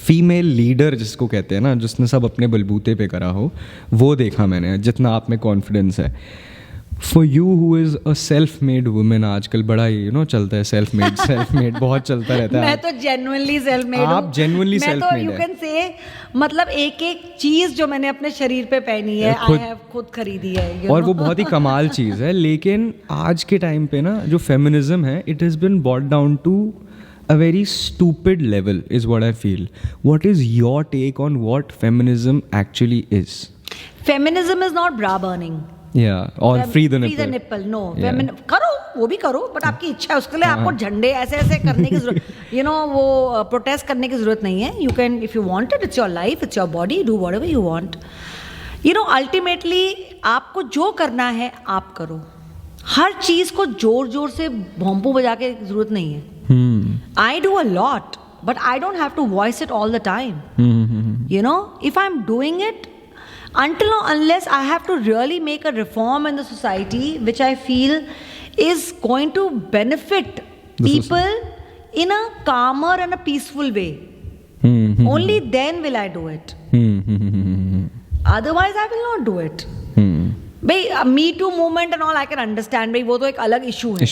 फीमेल लीडर जिसको कहते हैं ना, जिसने सब अपने बलबूते पे करा हो, वो देखा मैंने. जितना आप में कॉन्फिडेंस है, for you who is a self made women, आजकल बड़ा ही चलता है सेल्फ मेड बहुत चलता रहता है। मैं तो जेन्युइनली सेल्फ मेड हूँ। आप genuinely मैं तो self-made यू है। कैन से मतलब एक एक चीज जो मैंने अपने शरीर पे पहनी है आई हैव खुद खरीदी है और वो बहुत ही कमाल चीज़ है। लेकिन आज के टाइम पे ना जो फेमिनिज्म है, it has been brought down to a very stupid level is what I feel. What is your take on what feminism actually is? Feminism is not bra burning Yeah, or free the nipple. No Yeah. करो, वो भी करो, but आपकी इच्छा है, उसके लिए आपको झंडे ऐसे ऐसे करने की जरूरत वो प्रोटेस्ट करने की जरूरत नहीं है। You can, if you want it, it's your life, it's your body, do whatever you want. Ultimately आपको जो करना है आप करो। हर चीज को जोर जोर से भोंपू बजा के जरूरत नहीं है। I do a lot, but I don't have to voice it all the time. If I'm doing it, until or unless I have to really make a reform in the society, which I feel is going to benefit people in a calmer and a peaceful way, only then will I do it. Otherwise, I will not do it. भाई me too movement and all I can understand, भाई वो तो एक अलग issue है,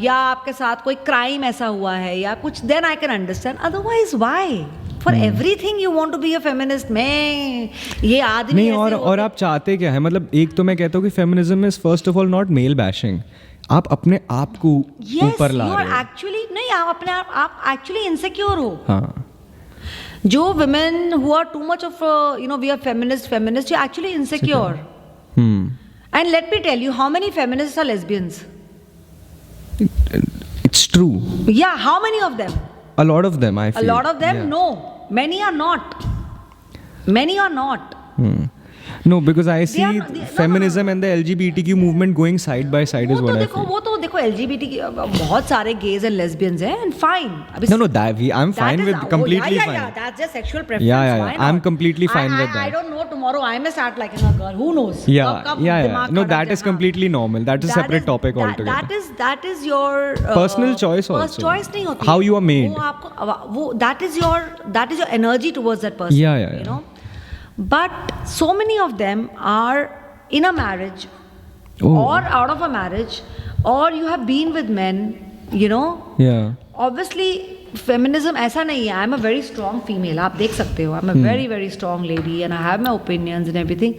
या आपके साथ कोई क्राइम ऐसा हुआ है या कुछ, then I can understand. Otherwise why for everything you want to be a feminist? मैं ये आदमी नहीं, और आप चाहते क्या है? मतलब एक तो मैं कहता हूँ कि feminism is first of all not male bashing. आप अपने आप को ऊपर ला रहे हो। एक्चुअली नहीं, आप अपने आप एक्चुअली इनसिक्योर हो। हाँ, जो women who are too much of we are feminist, you're actually insecure. And let me tell you, how many feminists are lesbians? It's true. Yeah, how many of them? A lot of them, I feel. A lot of them? Yeah. No, many are not. Many are not. No, because I see no, feminism and the LGBTQ movement going side by side is what I feel. वो तो देखो LGBT की बहुत सारे gays and lesbians हैं, and fine. No, I'm fine with, completely fine. Yeah, that's just sexual preference. Yeah. Why I'm not? completely fine with that. I don't know, tomorrow I may start liking a girl. Who knows? Yeah. No, that is completely normal. That is a separate topic altogether. That is your personal choice also. First choice नहीं होती। How you are made. that is your energy towards that person. Yeah. But so many of them are in a marriage or out of a marriage, or you have been with men, Yeah. Obviously, feminism ऐसा नहीं है। I'm a very strong female. आप देख सकते हो। I'm a very very strong lady and I have my opinions and everything.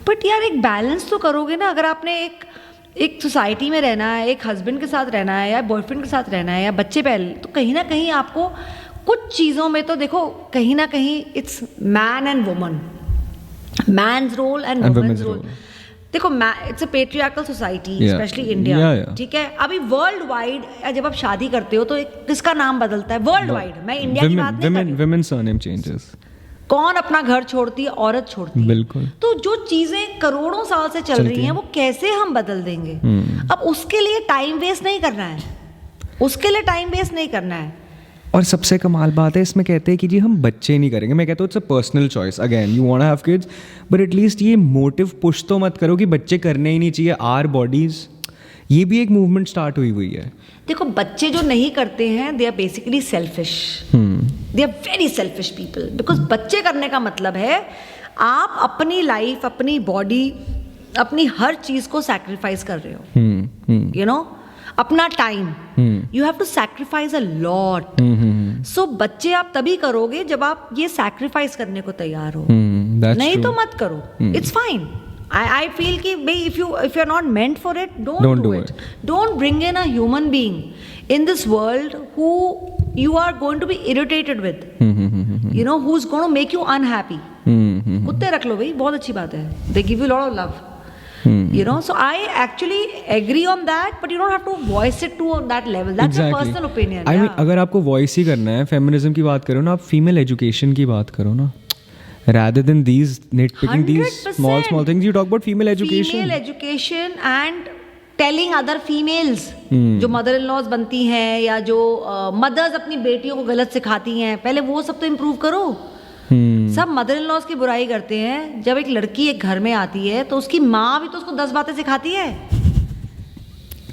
But यार एक balance तो करोगे ना। अगर आपने एक सोसाइटी में रहना है, एक हस्बैंड के साथ रहना है या बॉयफ्रेंड के साथ रहना है या बच्चे पहले, तो कहीं ना कहीं आपको कुछ चीज़ों में तो देखो, कहीं ना कहीं it's man and woman, man's role and woman's role. देखो, it's a patriarchal society, specially India. ठीक है, अभी वर्ल्ड वाइड जब आप शादी करते हो तो किसका नाम बदलता है? वर्ल्ड वाइड, मैं इंडिया की बात नहीं कर रही। Women's surname changes. कौन अपना घर छोड़ती है? औरत छोड़ती है। बिल्कुल। तो जो चीजें करोड़ों साल से चल रही हैं, वो कैसे हम बदल देंगे? अब उसके लिए टाइम वेस्ट नहीं करना है। और सबसे कमाल बात है इसमें, कहते हैं कि जी हम बच्चे नहीं करेंगे। मैं कहता हूँ it's a personal choice. Again you want to have kids, but at least ये मोटिव पुश तो मत करो कि बच्चे करने ही नहीं चाहिए। आवर बॉडीज, ये भी एक मूवमेंट स्टार्ट हुई है। देखो, बच्चे जो नहीं करते हैं, they are basically selfish. They are very selfish people. Because बच्चे करने का मतलब है आप अपनी लाइफ, अपनी बॉडी, अपनी हर चीज को सैक्रिफाइस कर रहे हो। अपना time, you have to sacrifice a lot. So बच्चे आप तभी करोगे जब आप ये सैक्रिफाइस करने को तैयार हो। नहीं तो मत करो। It's fine. I feel कि भाई if you're not meant for it, don't do it. Don't bring in a human being in this world who you are going to be irritated with. Who's going to make you unhappy. कुत्ते रख लो भाई, बहुत अच्छी बात है। They give you a lot of love. So I actually agree on that, but you don't have to voice it to that level. That's your personal opinion. I mean, अगर आपको voice ही करना है, फेमिनिज्म की बात करो ना, आप female education की बात करो ना, rather than these nitpicking 100%. these small things, you talk about female education. Female education and telling other females, जो मदर इन लॉज बनती हैं या जो मदर्स अपनी बेटियों को गलत सिखाती हैं, पहले वो सब तो इम्प्रूव करो। सब मदर इन लॉज की बुराई करते हैं। जब एक लड़की एक घर में आती है तो उसकी माँ भी तो उसको 10 बातें सिखाती है।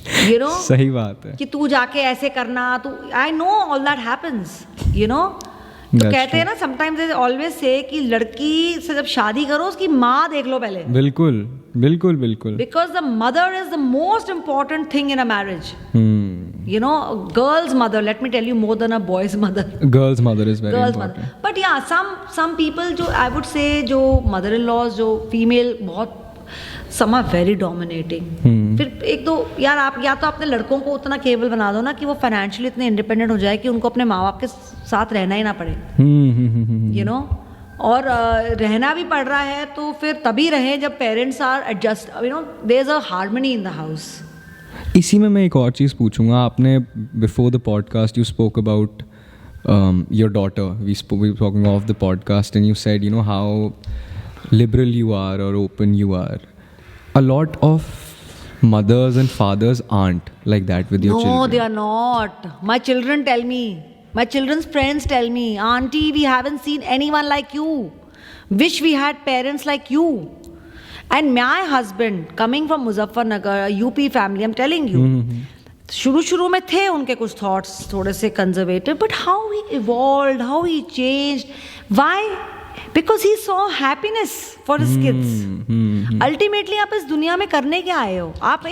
सही बात है कि तू जाके ऐसे करना, तू, I know all that happens. तो कहते हैं ना, समटाइम्स दे ऑलवेज से कि लड़की से जब शादी करो उसकी माँ देख लो पहले। बिल्कुल बिल्कुल बिल्कुल. Because the mother is the most important thing in a marriage. You know, a girl's mother, let me tell you, more than a boy's mother. Girl's mother is very Girl's important. mother. But yeah, some people जो I would say जो mother-in-laws जो female बहुत some are very dominating. फिर एक तो यार आप या तो अपने लड़कों को उतना केबल बना दो ना कि वो फाइनेंशियली इतने इंडिपेंडेंट हो जाए कि उनको अपने माँ बाप के साथ रहना ही ना पड़े. You know, और रहना भी पड़ रहा है तो फिर तभी रहे जब parents are adjust, you know, there is a harmony in the house. इसी में मैं एक और चीज़ पूछूंगा. आपने before the podcast you spoke about your daughter. We speaking off the podcast and you said you know how liberal you are or open you are. A lot of mothers and fathers aren't like that with your children. No, they are not. My children tell me, my children's friends tell me, auntie, we haven't seen anyone like you. Wish we had parents like you. And my husband, coming from Muzaffarnagar, a UP family, I'm telling you, शुरू में थे उनके कुछ thoughts थोड़े से conservative, but how he evolved, how he changed. Why? Because he saw happiness for his kids. Ultimately आप इस दुनिया में करने क्या आए हो? आप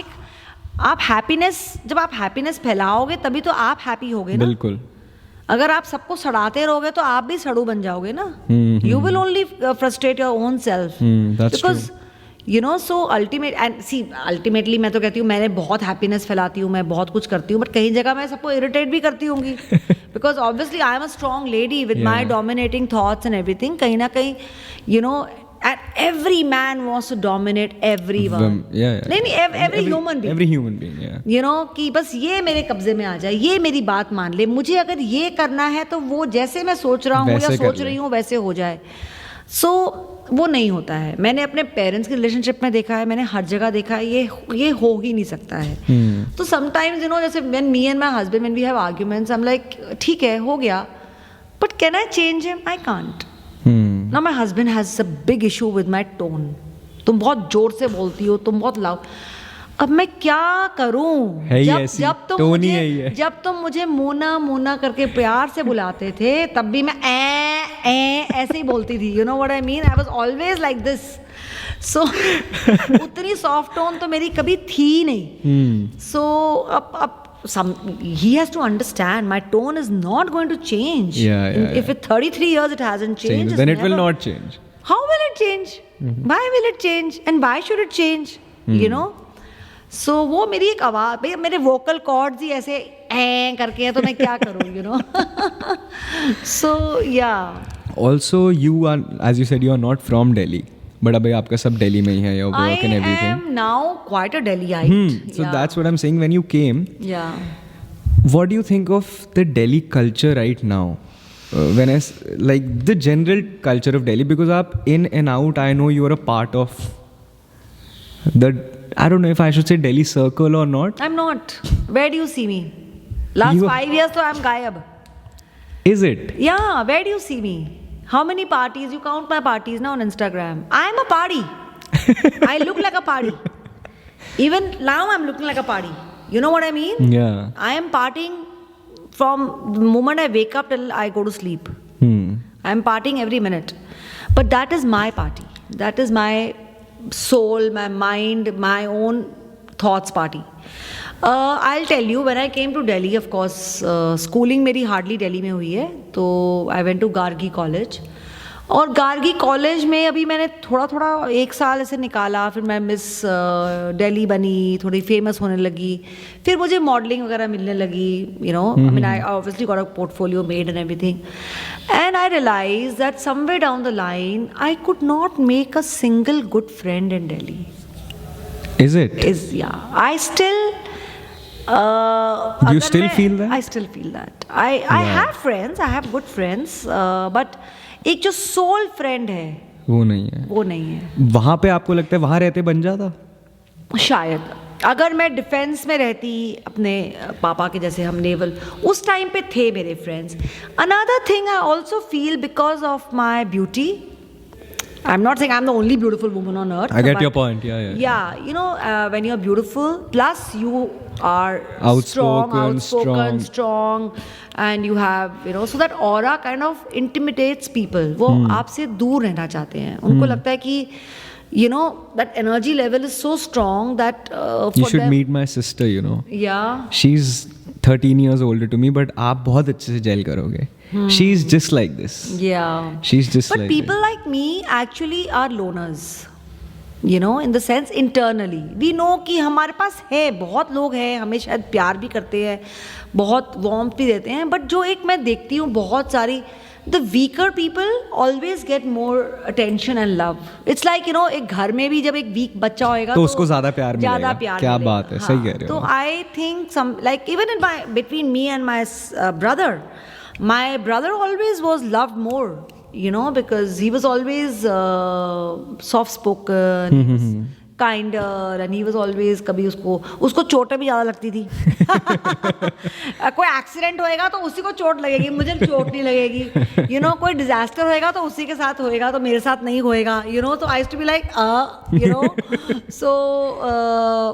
हैप्पीनेस, जब आप हैप्पीनेस फैलाओगे तभी तो आप हैप्पी होगे ना. बिल्कुल. अगर आप सबको सड़ाते रहोगे तो आप भी सड़ू बन जाओगे ना. You will only frustrate your own self. Because you know, so ultimately मैं तो कहती हूँ मैंने बहुत हैप्पीनेस फैलाती हूँ, मैं बहुत कुछ करती हूँ, बट कहीं जगह मैं सबको इरिटेट भी करती होंगी. Because obviously I am a strong lady with my dominating thoughts and everything. कहीं ना कहीं you know, and every man wants to dominate everyone. नहीं, every human being. You know, कि बस ये मेरे कब्जे में आ जाए, ये मेरी बात मान ले, मुझे अगर ये करना है तो वो जैसे मैं सोच रहा हूँ या सोच रही हूँ वैसे हो जाए. सो वो नहीं होता है. मैंने अपने पेरेंट्स के रिलेशनशिप में देखा है, मैंने हर जगह देखा है, ये हो ही नहीं सकता है. तो समटाइम्स यू नो, जैसे when me and my husband when we have arguments, I am like ठीक है हो गया, but can I change him? I can't. Now my husband has a big issue with my tone. तुम बहुत जोर से बोलती हो, तुम बहुत लाउड. अब मैं क्या करूं? जब तुम मुझे मोना करके प्यार से बुलाते थे तब भी मैं ऐसे ही बोलती थी. You know what I mean? I was always like this. So उतनी सॉफ्ट टोन तो मेरी कभी थी नहीं. सो अब he has to understand my tone is not going to change. If at 33 years it hasn't changed, then it will not change. How will it change? Why will it change? And why should it change? You know? So वो मेरी एक आवाज़, भाई मेरे vocal cords ही ऐसे करके हैं तो मैं क्या करूँ? You know? So yeah. Also you are, as you said, you are not from Delhi. But अभी आपका सब दिल्ली में ही है, your work and everything. I am now quite a Delhiite. So that's what I'm saying. When you came, what do you think of the Delhi culture right now? When I like the general culture of Delhi, because आप in and out, I know you are a part of the, I don't know if I should say Delhi circle or not. I'm not. Where do you see me? Last 5 years, so I'm gayab. Is it? Yeah. Where do you see me? How many parties? You count my parties now on Instagram. I am a party. I look like a party. Even now I'm looking like a party. You know what I mean? Yeah. I am partying from the moment I wake up till I go to sleep. I am partying every minute. But that is my party. That is my soul, my mind, my own thoughts party. I'll tell you, when I came to Delhi, of course, schooling मेरी hardly Delhi में हुई है, तो I went to Gargi College. और Gargi college में अभी मैंने थोड़ा 1 साल ऐसे निकाला, फिर मैं मिस दिल्ली बनी, थोड़ी फेमस होने लगी, फिर मुझे मॉडलिंग वगैरह मिलने लगी. You know, I mean I obviously got a portfolio made and everything, and I realise that somewhere down the line I could not make a single good friend in Delhi. Is it? Yeah. I still. Do you still feel that? I still feel that. I have friends. I have good friends. But एक जो soul friend है, वो नहीं है. वहाँ पे आपको लगता है वहाँ रहते बन जाता? शायद. अगर मैं डिफेंस में रहती, अपने पापा के जैसे हम नेवल, उस टाइम पे थे मेरे friends. Another thing I also feel because of my beauty. I'm not saying I'm the only beautiful woman on earth. I get your point. Yeah. You know, when you're beautiful, plus you are outspoken, strong, and you have, you know, so that aura kind of intimidates people. वो आपसे दूर रहना चाहते हैं. उनको लगता है कि, you know, that energy level is so strong that You for should them, meet my sister, you know. yeah. She's 13 years older to me, but आप बहुत अच्छे से जेल करोगे. She's just like this. Yeah. She's just But like people that. like me actually are loners. You know, in the sense internally. We know कि हमारे पास है, बहुत लोग हैं, हमें शायद प्यार भी करते हैं, बहुत warmth भी देते हैं, but जो एक मैं देखती हूँ बहुत सारी, the weaker people always get more attention and love. It's like, you know, एक घर में भी जब एक weak बच्चा होएगा तो उसको ज़्यादा प्यार ज़्यादा मिलेगा. प्यार क्या मिलेगा. बात है, सही कह रहे हो. तो I think some, like even in my, between me and my brother, my brother always was loved more, you know, because he was always soft spoken, kinder, and he was always, कभी उसको चोटें भी ज़्यादा लगती थी. कोई accident होएगा तो उसी को चोट लगेगी, मुझे चोट नहीं लगेगी. You know, कोई डिजास्टर होएगा तो उसी के साथ होएगा, तो मेरे साथ नहीं होएगा. You know, so I used to be like, you know, so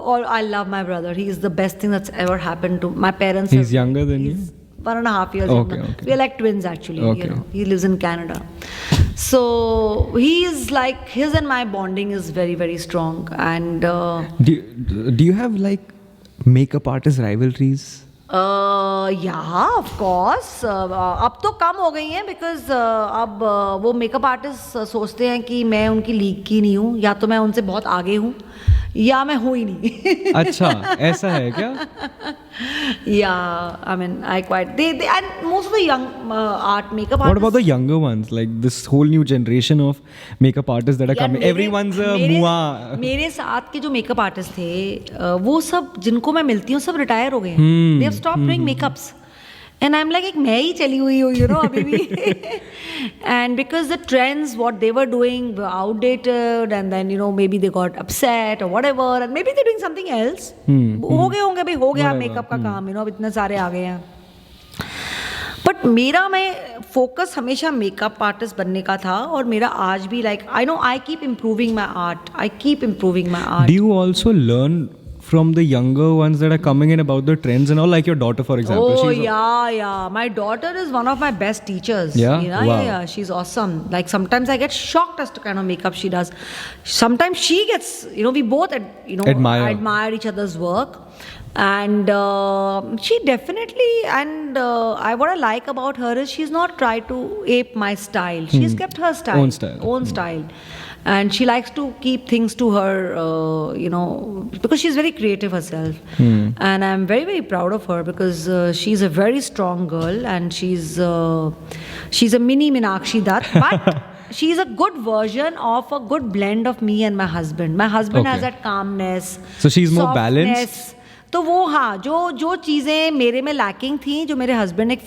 or I love my brother. He is the best thing that's ever happened to my parents. He's younger than you? He's 1.5 years Okay, younger. okay. We are like twins actually. Okay, You know, okay. he lives in Canada. So he is like, his and my bonding is very, very strong. And Do you have like makeup artist rivalries? yeah, of course. अब तो कम हो गई हैं because अब वो makeup artist सोचते हैं कि मैं उनकी लीग की नहीं हूँ, या तो मैं उनसे बहुत आगे हूँ, या मैं हूँ ही नहीं. अच्छा, ऐसा है क्या? Yeah, I mean, I quite they and most of the young art makeup What artists. about the younger ones? Like this whole new generation of makeup artists that are यार coming. Everyone's a मेरे mua. मेरे साथ के जो makeup artist थे वो सब जिनको मैं मिलती हूँ सब रिटायर हो गए हैं. They have stopped doing makeups. And I'm like, एक मैं ही चली हुई हूँ, you know, अभी भी. And because the trends, what they were doing were outdated, and then, you know, maybe they got upset or whatever, and maybe they're doing something else. हो गए होंगे भाई, हो गया मेकअप का काम, you know, अब इतने सारे आ गए हैं. बट मेरा मैं फोकस हमेशा मेकअप आर्टिस्ट बनने का था, और मेरा आज भी like I know I keep improving my art, I keep improving my art. Do you also learn from the younger ones that are coming in about the trends and all, like your daughter, for example? Oh She's yeah. My daughter is one of my best teachers. Yeah? You know? Wow. Yeah. She's awesome. Like sometimes I get shocked as to kind of makeup she does. Sometimes she gets, you know, we both, you know, admire each other's work. And she definitely, and what I like about her is she's not tried to ape my style. She's kept her style. Own style. And she likes to keep things to her, you know, because she's very creative herself. And I'm very, very proud of her because she's a very strong girl, and she's a mini Meenakshi Dutt, but she's a good version of a good blend of me and my husband. My husband has that calmness. So she's more softness. balanced? तो वो हाँ, जो चीज़ें मेरे में lacking थी, जो मेरे हस्बैंड एक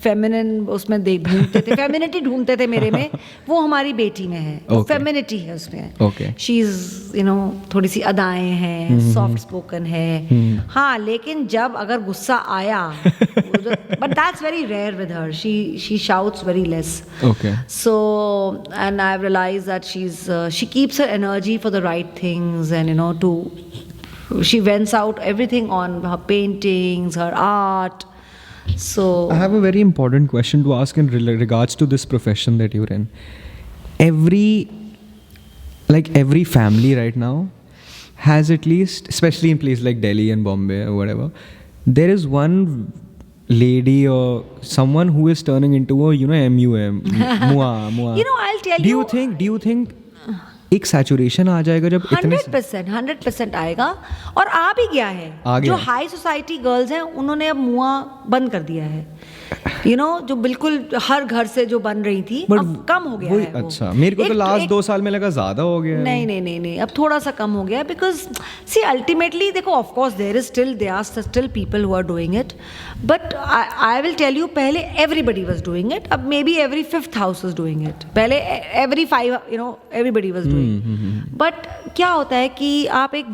फेमिनिन उसमें ढूंढते थे, फेमिनिटी ढूंढते थे मेरे में, वो हमारी बेटी में है. फेमिनिटी है उसमें. शी इज, यू नो, थोड़ी सी अदाएं हैं, सॉफ्ट स्पोकन है. हाँ, लेकिन जब अगर गुस्सा आया, but that's very rare with her. She shouts very less. So, and I've realized that she keeps her energy for the right things, and, you know, she vents out everything on her paintings, her art. So I have a very important question to ask in regards to this profession that you're in. Every family right now has at least, especially in places like Delhi and Bombay or whatever, there is one lady or someone who is turning into a, you know, mua. You know, I'll tell you. Do you think एक saturation आ जाएगा जब 100% आएगा, और आ भी गया है. जो high society girls हैं उन्होंने अब मुआ बंद कर दिया है. You know, जो बिल्कुल हर घर से जो बन रही थी, अब कम हो गया है वो. अच्छा, मेरे को तो लास्ट 2 साल में लगा ज्यादा हो गया है. नहीं, अब थोड़ा सा कम हो गया है. बिकॉज सी अल्टीमेटली देखो, of course there are still people who are doing it, but I will tell you, पहले एवरीबडी वाज डूइंग इट. अब maybe every 5th house is doing it. पहले every 5, you know, everybody was doing. But क्या होता है कि आप एक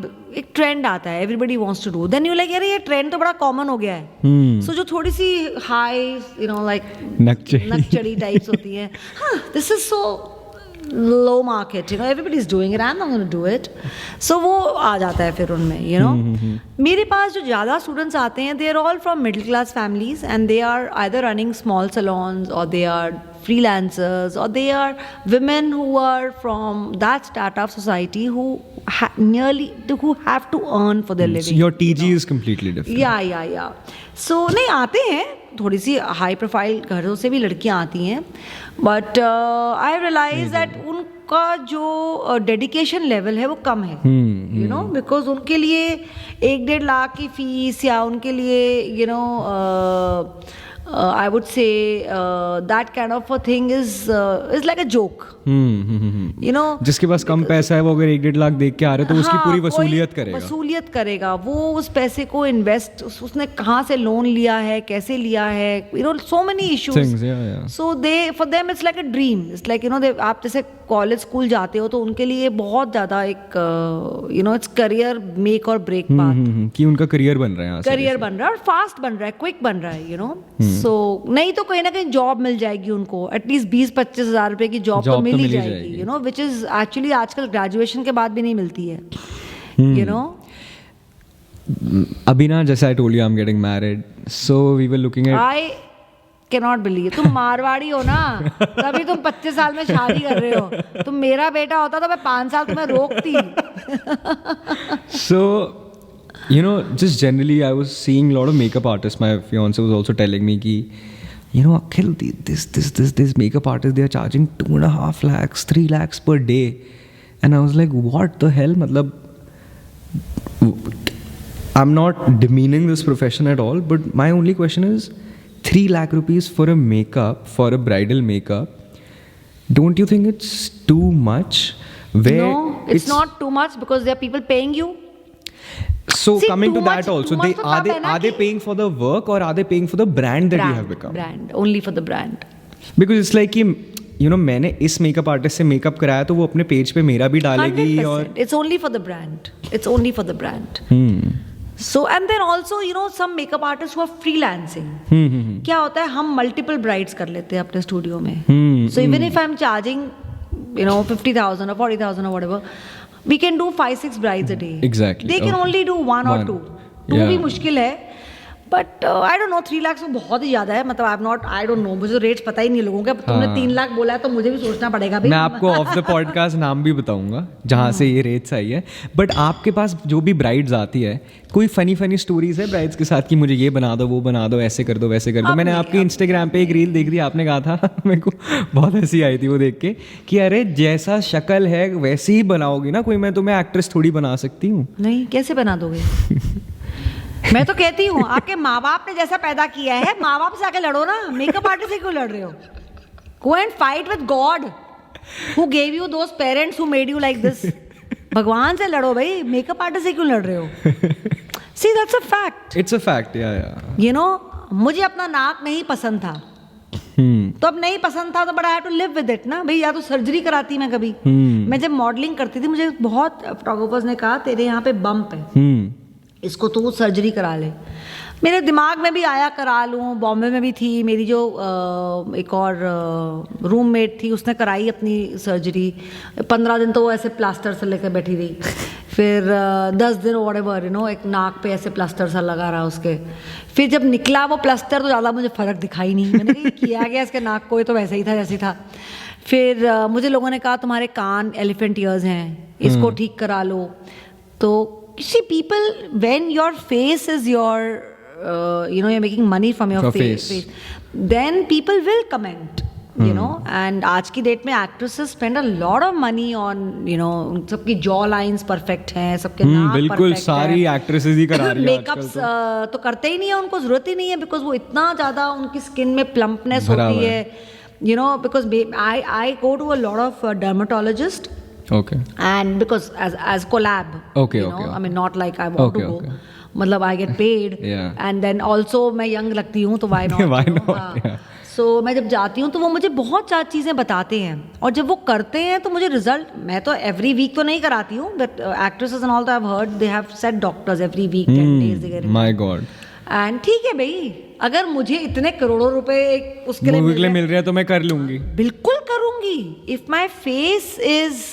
trend आता है, everybody wants to do, then you like, अरे ये ट्रेंड तो बड़ा कॉमन हो गया है. सो जो थोड़ी सी हाई, यू नो, लाइक नकचड़ी टाइप्स होती है, this is so low market, you know, everybody is doing it, I am not gonna do it. So वो आ जाता है फिर उनमें, यू नो. मेरे पास जो ज़्यादा स्टूडेंट्स आते हैं, they are all from middle class families, and they are either running small salons, और they are freelancers, or they are women who are from that startup society who who have to earn for their living. Your TG is completely different. या सो नहीं आते हैं, थोड़ी सी high profile घरों से भी लड़कियां आती हैं, बट आई रियलाइज दैट उनका जो डेडिकेशन लेवल है वो कम है, यू नो, बिकॉज उनके लिए 1-1.5 लाख की फीस, या उनके लिए you know I would say that kind of a thing is like a joke. You know, जिसके पास कम पैसा है वो अगर 1-1.5 लाख देख के आ रहे तो उसकी पूरी वसूलियत करेगा। वो उस पैसे को इन्वेस्ट, उसने कहाँ से लोन लिया है, कैसे लिया है, you know, so many issues. So for them it's like a dream. It's like, you know, आप जैसे कॉलेज स्कूल जाते हो तो उनके लिए बहुत ज़्यादा एक you know, it's career make or break path. कि उनका करियर बन रहा है, करियर बन रहा है और फास्ट बन रहा है, क्विक बन रहा है, यू नो. सो नहीं तो कहीं ना कहीं जॉब मिल जाएगी उनको, एटलीस्ट 20-25 हज़ार रुपए की जॉब तो मिल ही जाएगी, you know, which is actually आजकल ग्रेजुएशन के बाद भी नहीं मिलती है, यू नो. अभी ना, जैसे I told you I am getting married, so we were looking at, I cannot believe, तुम मारवाड़ी हो ना, तभी तुम 25 साल में शादी कर रहे हो. तुम मेरा बेटा होता तो मैं 5 साल तुम्हें रोकती. So, you know, just generally I was seeing a lot of makeup artists. My fiance was also telling me ki, you know, Akhil, this makeup artist, they are charging 2.5 lakhs, 3 lakhs per day. And I was like, what the hell? Matlab, I'm not demeaning this profession at all, but my only question is, 3 lakh rupees for a makeup, for a bridal makeup, don't you think it's too much? No, it's not too much because there are people paying you. So coming to that also, are they paying for the work or are they paying for the brand that you have become? Brand, only for the brand. Because it's like कि, you know, मैंने इस makeup artist से makeup कराया तो वो अपने page पे मेरा भी डालेगी 100%. और It's only for the brand. It's only for the brand. So and then also, you know, some makeup artists who are freelancing. क्या होता है, हम multiple brides कर लेते हैं अपने स्टूडियो में. So even if I'm charging, you know, 50,000 or 40,000 or whatever, we can do 5-6 brides a day. Exactly. They can only do one or two. Two भी मुश्किल है. But I don't no, 3 lakh तो बहुत ही ज़्यादा है. मतलब आई डोंट नो, मुझे rates पता ही नहीं लोगों के. तुमने 3 लाख बोला है तो मुझे भी सोचना पड़ेगा. मैं आपको ऑफ द पॉडकास्ट नाम भी बताऊंगा जहाँ से ये रेट्स आई है. बट आपके पास जो भी ब्राइड्स आती है, कोई फनी स्टोरीज है ब्राइड्स के साथ कि मुझे ये बना दो, वो बना दो, ऐसे कर दो, वैसे कर दो? मैंने आपके इंस्टाग्राम पे एक रील देख दी, आपने कहा था मेरे को बहुत हंसी आई थी वो देख के कि अरे जैसा शक्ल है वैसे ही बनाओगी ना, कोई मैं तुम्हें एक्ट्रेस थोड़ी बना सकती हूँ. नहीं, कैसे बना दोगे? मैं तो कहती हूँ आपके माँ बाप ने जैसा पैदा किया है, माँ बाप से आके लड़ो ना. मेकअप आर्टिस्ट से क्यों लड़ रहे हो? Go and fight with God who gave you those parents who made you like this. भगवान से लड़ो भाई, मेकअप आर्टिस्ट से क्यों लड़ रहे हो? See that's a fact. It's a fact. या यू नो, मुझे अपना नाक नहीं पसंद था, तो अब नहीं पसंद था तो but I have to live with it ना भाई. या तो सर्जरी कराती मैं कभी. मैं जब मॉडलिंग करती थी, मुझे बहुत फोटोग्राफर्स ने कहा तेरे यहाँ पे बम्प है, इसको तू सर्जरी करा ले. मेरे दिमाग में भी आया करा लूँ. बॉम्बे में भी थी मेरी जो एक और रूममेट थी, उसने कराई अपनी सर्जरी. 15 दिन तो वो ऐसे प्लास्टर से लेकर बैठी रही. फिर 10 दिन व्हाटएवर, यू नो, एक नाक पे ऐसे प्लास्टर सा लगा रहा उसके. फिर जब निकला वो प्लास्टर तो ज़्यादा मुझे फ़र्क दिखाई नहीं. मैंने कहा किया गया इसके नाक को, ये तो वैसे ही था जैसे था. फिर मुझे लोगों ने कहा तुम्हारे कान एलिफेंट ईयर्स हैं, इसको ठीक करा लो. तो see people, when your face is your you know, you're making money from your face, then people will comment, you know. And आज की डेट में actresses spend a lot of money on, you know, सबकी jaw lines perfect हैं, सबके नाक बिल्कुल perfect सारी actresses ही करा रही हैं मेकअप्स तो करते ही नहीं है, उनको जरूरत ही नहीं है, because वो इतना ज़्यादा उनकी स्किन में plumpness होती है, you know. Because I go to a lot of dermatologists. Okay. And because as collab, okay, you know, okay. I mean not like I want to go. Okay. मतलब I get paid. Yeah. And then also मैं young लगती हूँ तो why not? Why you know? not? हाँ. Yeah. So मैं जब जाती हूँ तो वो मुझे बहुत सारी चीज़ें बताते हैं, और जब वो करते हैं तो मुझे रिजल्ट, मैं तो every week तो नहीं कराती हूँ, but actresses and all that I've heard they have said doctors every week 10 days they get. My God. And ठीक है भाई, अगर मुझे इतने करोड़ों रुपए उसके लिए मिल रहे हैं तो मैं कर लूँगी. बिल्कुल करूँगी. If my face is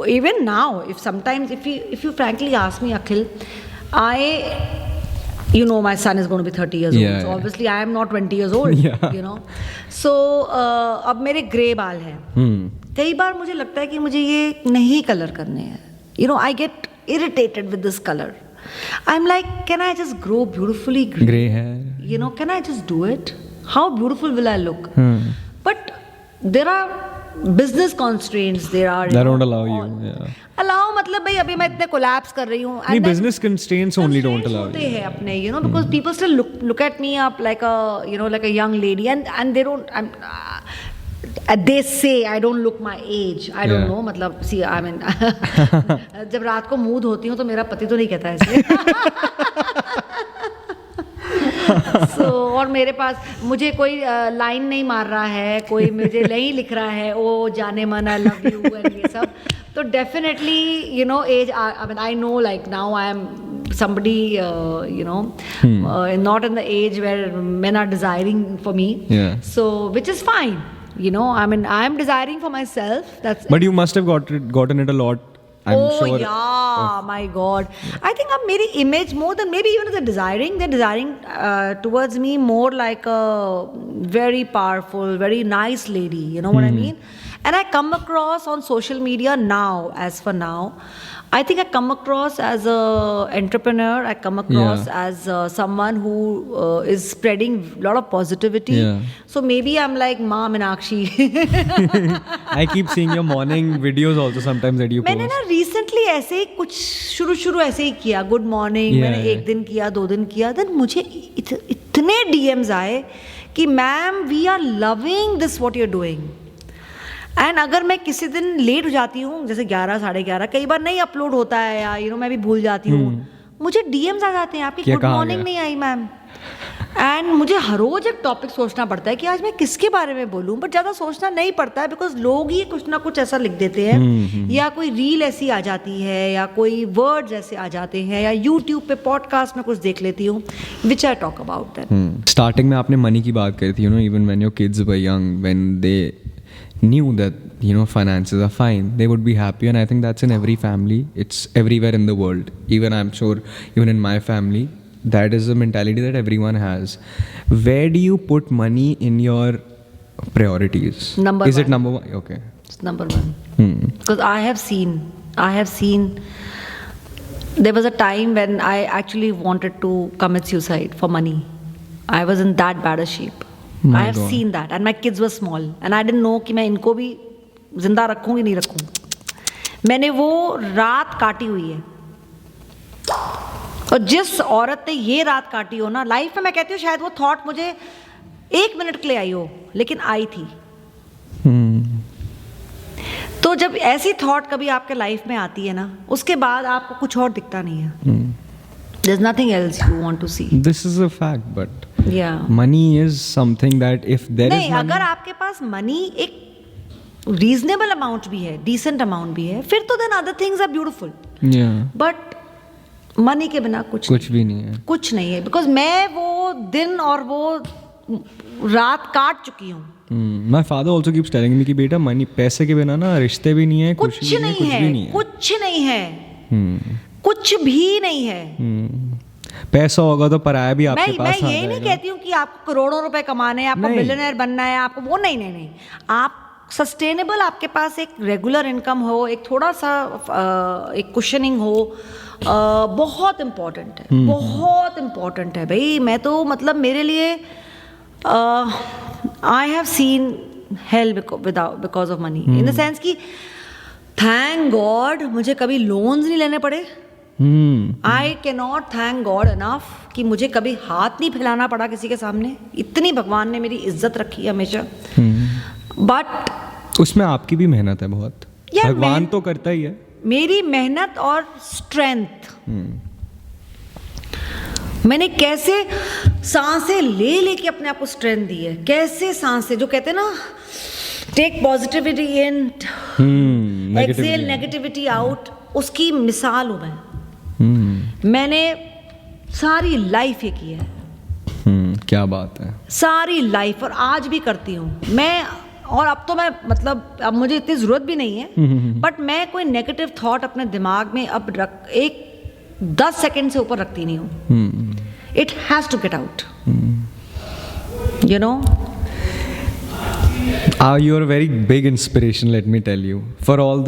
even now, if sometimes if you frankly ask me, Akhil, you know my son is going to be 30 years Yeah, old, so yeah. obviously I am not 20 years old. Yeah. You know, so अब मेरे grey बाल हैं. कई बार मुझे लगता है कि मुझे ये नहीं कलर करने हैं. You know, I get irritated with this color. I'm like, can I just grow beautifully green? Grey hair. You know, can I just do it? How beautiful will I look? But there are business constraints. There are That don't allow you. Yeah. allow मतलब भाई अभी मैं इतने collapse कर रही हूँ. नहीं, business constraints only don't allow होते you. हैं अपने, you know, because people still look at me up like a, you know, like a young lady, and they don't. They say I don't look my age. I don't Yeah. know. मतलब see, I mean, जब रात को mood होती हूँ तो मेरा पति तो नहीं कहता ऐसे. So, और मेरे पास मुझे कोई लाइन नहीं मार रहा है, कोई मुझे नहीं लिख रहा है, ओ जाने मन आई लव यू एंड ये सब. तो definitely you know as, I mean I know like now I am somebody you know not in the age where men are desiring for me. Yeah. So which is fine, you know, I mean I am desiring for myself, that's But you must have gotten it a lot. I'm sure. Yeah, my God. I think अब मेरी image more than maybe even they're desiring towards me more like a very powerful, very nice lady. You know what I mean? And I come across on social media now, as for now, I think I come across as a entrepreneur. I come across as someone who is spreading a lot of positivity. Yeah. So maybe I'm like Ma Meenakshi. I keep seeing your morning videos also sometimes that you मैंने post. ना recently ऐसे ही कुछ शुरू ऐसे ही किया, good morning. Yeah, मैंने एक दिन किया, 2 दिन किया, देन मुझे इतने DMs आए कि ma'am we are loving this what you are doing. And अगर मैं किसी दिन लेट हो जाती हूँ, जैसे 11 साढ़े 11, कई बार नहीं अपलोड होता है या यू नो मैं भी भूल जाती हूँ, मुझे DMs आ जाते हैं आपकी क्या गुड कहा मॉर्निंग गया? नहीं आई मैम. एंड मुझे हर रोज एक टॉपिक सोचना पड़ता है कि आज मैं किसके बारे में बोलूं, बट ज़्यादा सोचना नहीं पड़ता है बिकॉज लोग ही कुछ ना कुछ ऐसा लिख देते हैं, या कोई रील ऐसी आ जाती है, या कोई वर्ड्स ऐसे आ जाते हैं, या यूट्यूब पे पॉडकास्ट में कुछ देख लेती हूँ which I talk about that. Starting में आपने मनी की बात करी थी, you know, even when your kids were young, when they knew that, you know, finances are fine, they would be happy. And I think that's in every family, it's everywhere in the world. Even I'm sure even in my family, that is a mentality that everyone has. Where do you put money in your priorities? Number Is it one. number one? Okay. It's number one. Because I have seen there was a time when I actually wanted to commit suicide for money. I was in that bad a shape. My I have God. seen that, and my kids were small, and I didn't know कि मैं इनको भी जिंदा रखूं कि नहीं रखूं. मैंने वो रात काटी हुई है, और जिस औरत ने ये रात काटी हो ना लाइफ में, मैं कहती हूँ शायद वो थॉट मुझे 1 मिनट के लिए आई हो, लेकिन आई थी. तो जब ऐसी थॉट कभी आपके लाइफ में आती है ना, उसके बाद आपको कुछ और दिखता नहीं है. There's nothing else you want to see. This is a fact, but Yeah. money is something that if there नहीं, is money, अगर आपके पास मनी एक रीजनेबल अमाउंट भी है, डिसेंट अमाउंट भी है, फिर तो then other things are beautiful. yeah, but money के बिना कुछ भी नहीं है. कुछ नहीं है. बिकॉज मैं वो दिन और वो रात काट चुकी हूँ. My father also keeps telling me कि बेटा मनी, पैसे के बिना ना रिश्ते भी नहीं है, कुछ खुशी नहीं कुछ भी नहीं है, है. कुछ नहीं है, कुछ भी नहीं है. पैसा होगा तो पराया भी आपके मैं पास आ यही नहीं जाएगा. कहती हूँ कि आपको करोड़ों रुपए कमाने हैं, आपको नहीं. बिलियनर बनना है, आपको वो नहीं. आप सस्टेनेबल, आपके पास एक रेगुलर इनकम हो, एक थोड़ा सा एक कुशनिंग हो, बहुत इम्पोर्टेंट है. बहुत इम्पोर्टेंट है भाई. मैं तो मतलब मेरे लिए आई have scene hello because of money, in the sense कि थैंक गॉड मुझे कभी लोन्स नहीं लेने पड़े. I cannot thank God enough कि मुझे कभी हाथ नहीं फैलाना पड़ा किसी के सामने. इतनी भगवान ने मेरी इज्जत रखी है हमेशा. बट उसमें आपकी भी मेहनत है बहुत. यार, भगवान तो करता ही है. मेरी मेहनत और स्ट्रेंथ, मैंने कैसे सांसें ले लेके अपने आप को स्ट्रेंथ दी है. कैसे सांसें, जो कहते हैं ना, take positivity in, exhale negativity out, उसकी मिसाल हूं मैं. मैंने सारी लाइफ ये की है. क्या बात है. सारी लाइफ, और आज भी करती हूँ मैं. और अब तो मैं मतलब अब मुझे इतनी ज़रूरत भी नहीं है, बट मैं कोई नेगेटिव थॉट अपने दिमाग में अब एक 10 सेकंड से ऊपर रखती नहीं हूँ. It has to get out. You know? You're a very big inspiration, let me tell you, for all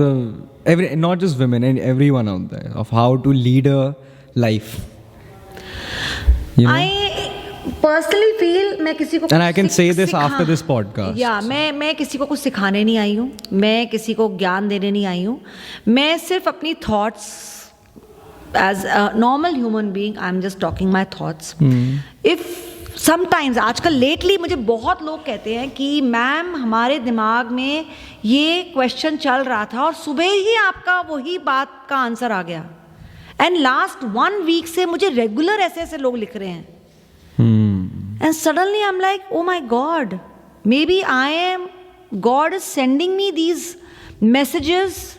not just women and everyone out there, of how to lead a life. You know? I personally feel मैं किसी को And I can say this after this podcast. Yeah, मैं किसी को कुछ सिखाने नहीं आई हूँ, मैं किसी को ज्ञान देने नहीं आई हूँ, मैं सिर्फ अपनी thoughts as a normal human being, I'm just talking my thoughts. If sometimes आजकल लेटली मुझे बहुत लोग कहते हैं कि मैम हमारे दिमाग में ये क्वेश्चन चल रहा था और सुबह ही आपका वही बात का आंसर आ गया. एंड लास्ट 1 वीक से मुझे रेगुलर ऐसे ऐसे लोग लिख रहे हैं. And suddenly I am like, oh my God, maybe God is sending me these messages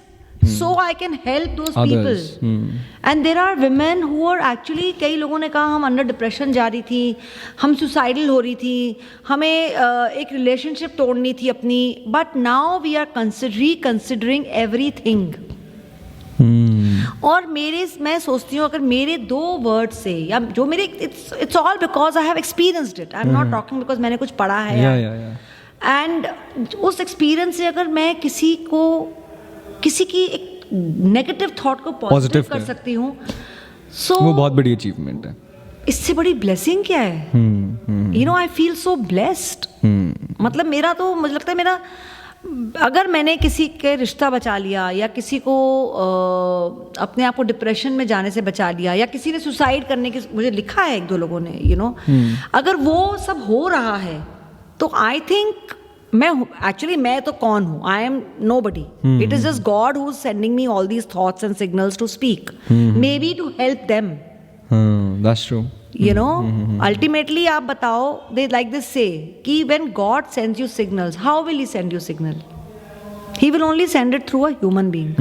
so I can help those Others. people. And there are women who are actually, कई लोगों ने कहा हम अंडर डिप्रेशन जा रही थी, हम suicidal हो रही थी, हमें एक रिलेशनशिप तोड़नी थी अपनी, but now we are considering everything. और मैं सोचती हूँ अगर मेरे 2 वर्ड से या जो मेरे it's all because I have experienced it. I am not talking because मैंने कुछ पढ़ा है. एंड उस एक्सपीरियंस से अगर मैं किसी की एक नेगेटिव थॉट को पॉजिटिव कर सकती हूँ, सो वो बहुत बड़ी अचीवमेंट है. इससे बड़ी ब्लेसिंग क्या है? You know, I feel so blessed. मतलब मुझे लगता है अगर मैंने किसी के रिश्ता बचा लिया या किसी को अपने आप को डिप्रेशन में जाने से बचा लिया या किसी ने सुसाइड करने की, मुझे लिखा है 1-2 लोगों ने, यू नो, अगर वो सब हो रहा है तो आई थिंक मैं तो कौन हूँ? I am nobody. It is just God who is sending me all these thoughts and signals to speak, maybe to help them. That's true. You know, ultimately आप बताओ, they like this say कि when God sends you signals, how will He send you signal? He will only send it through a human being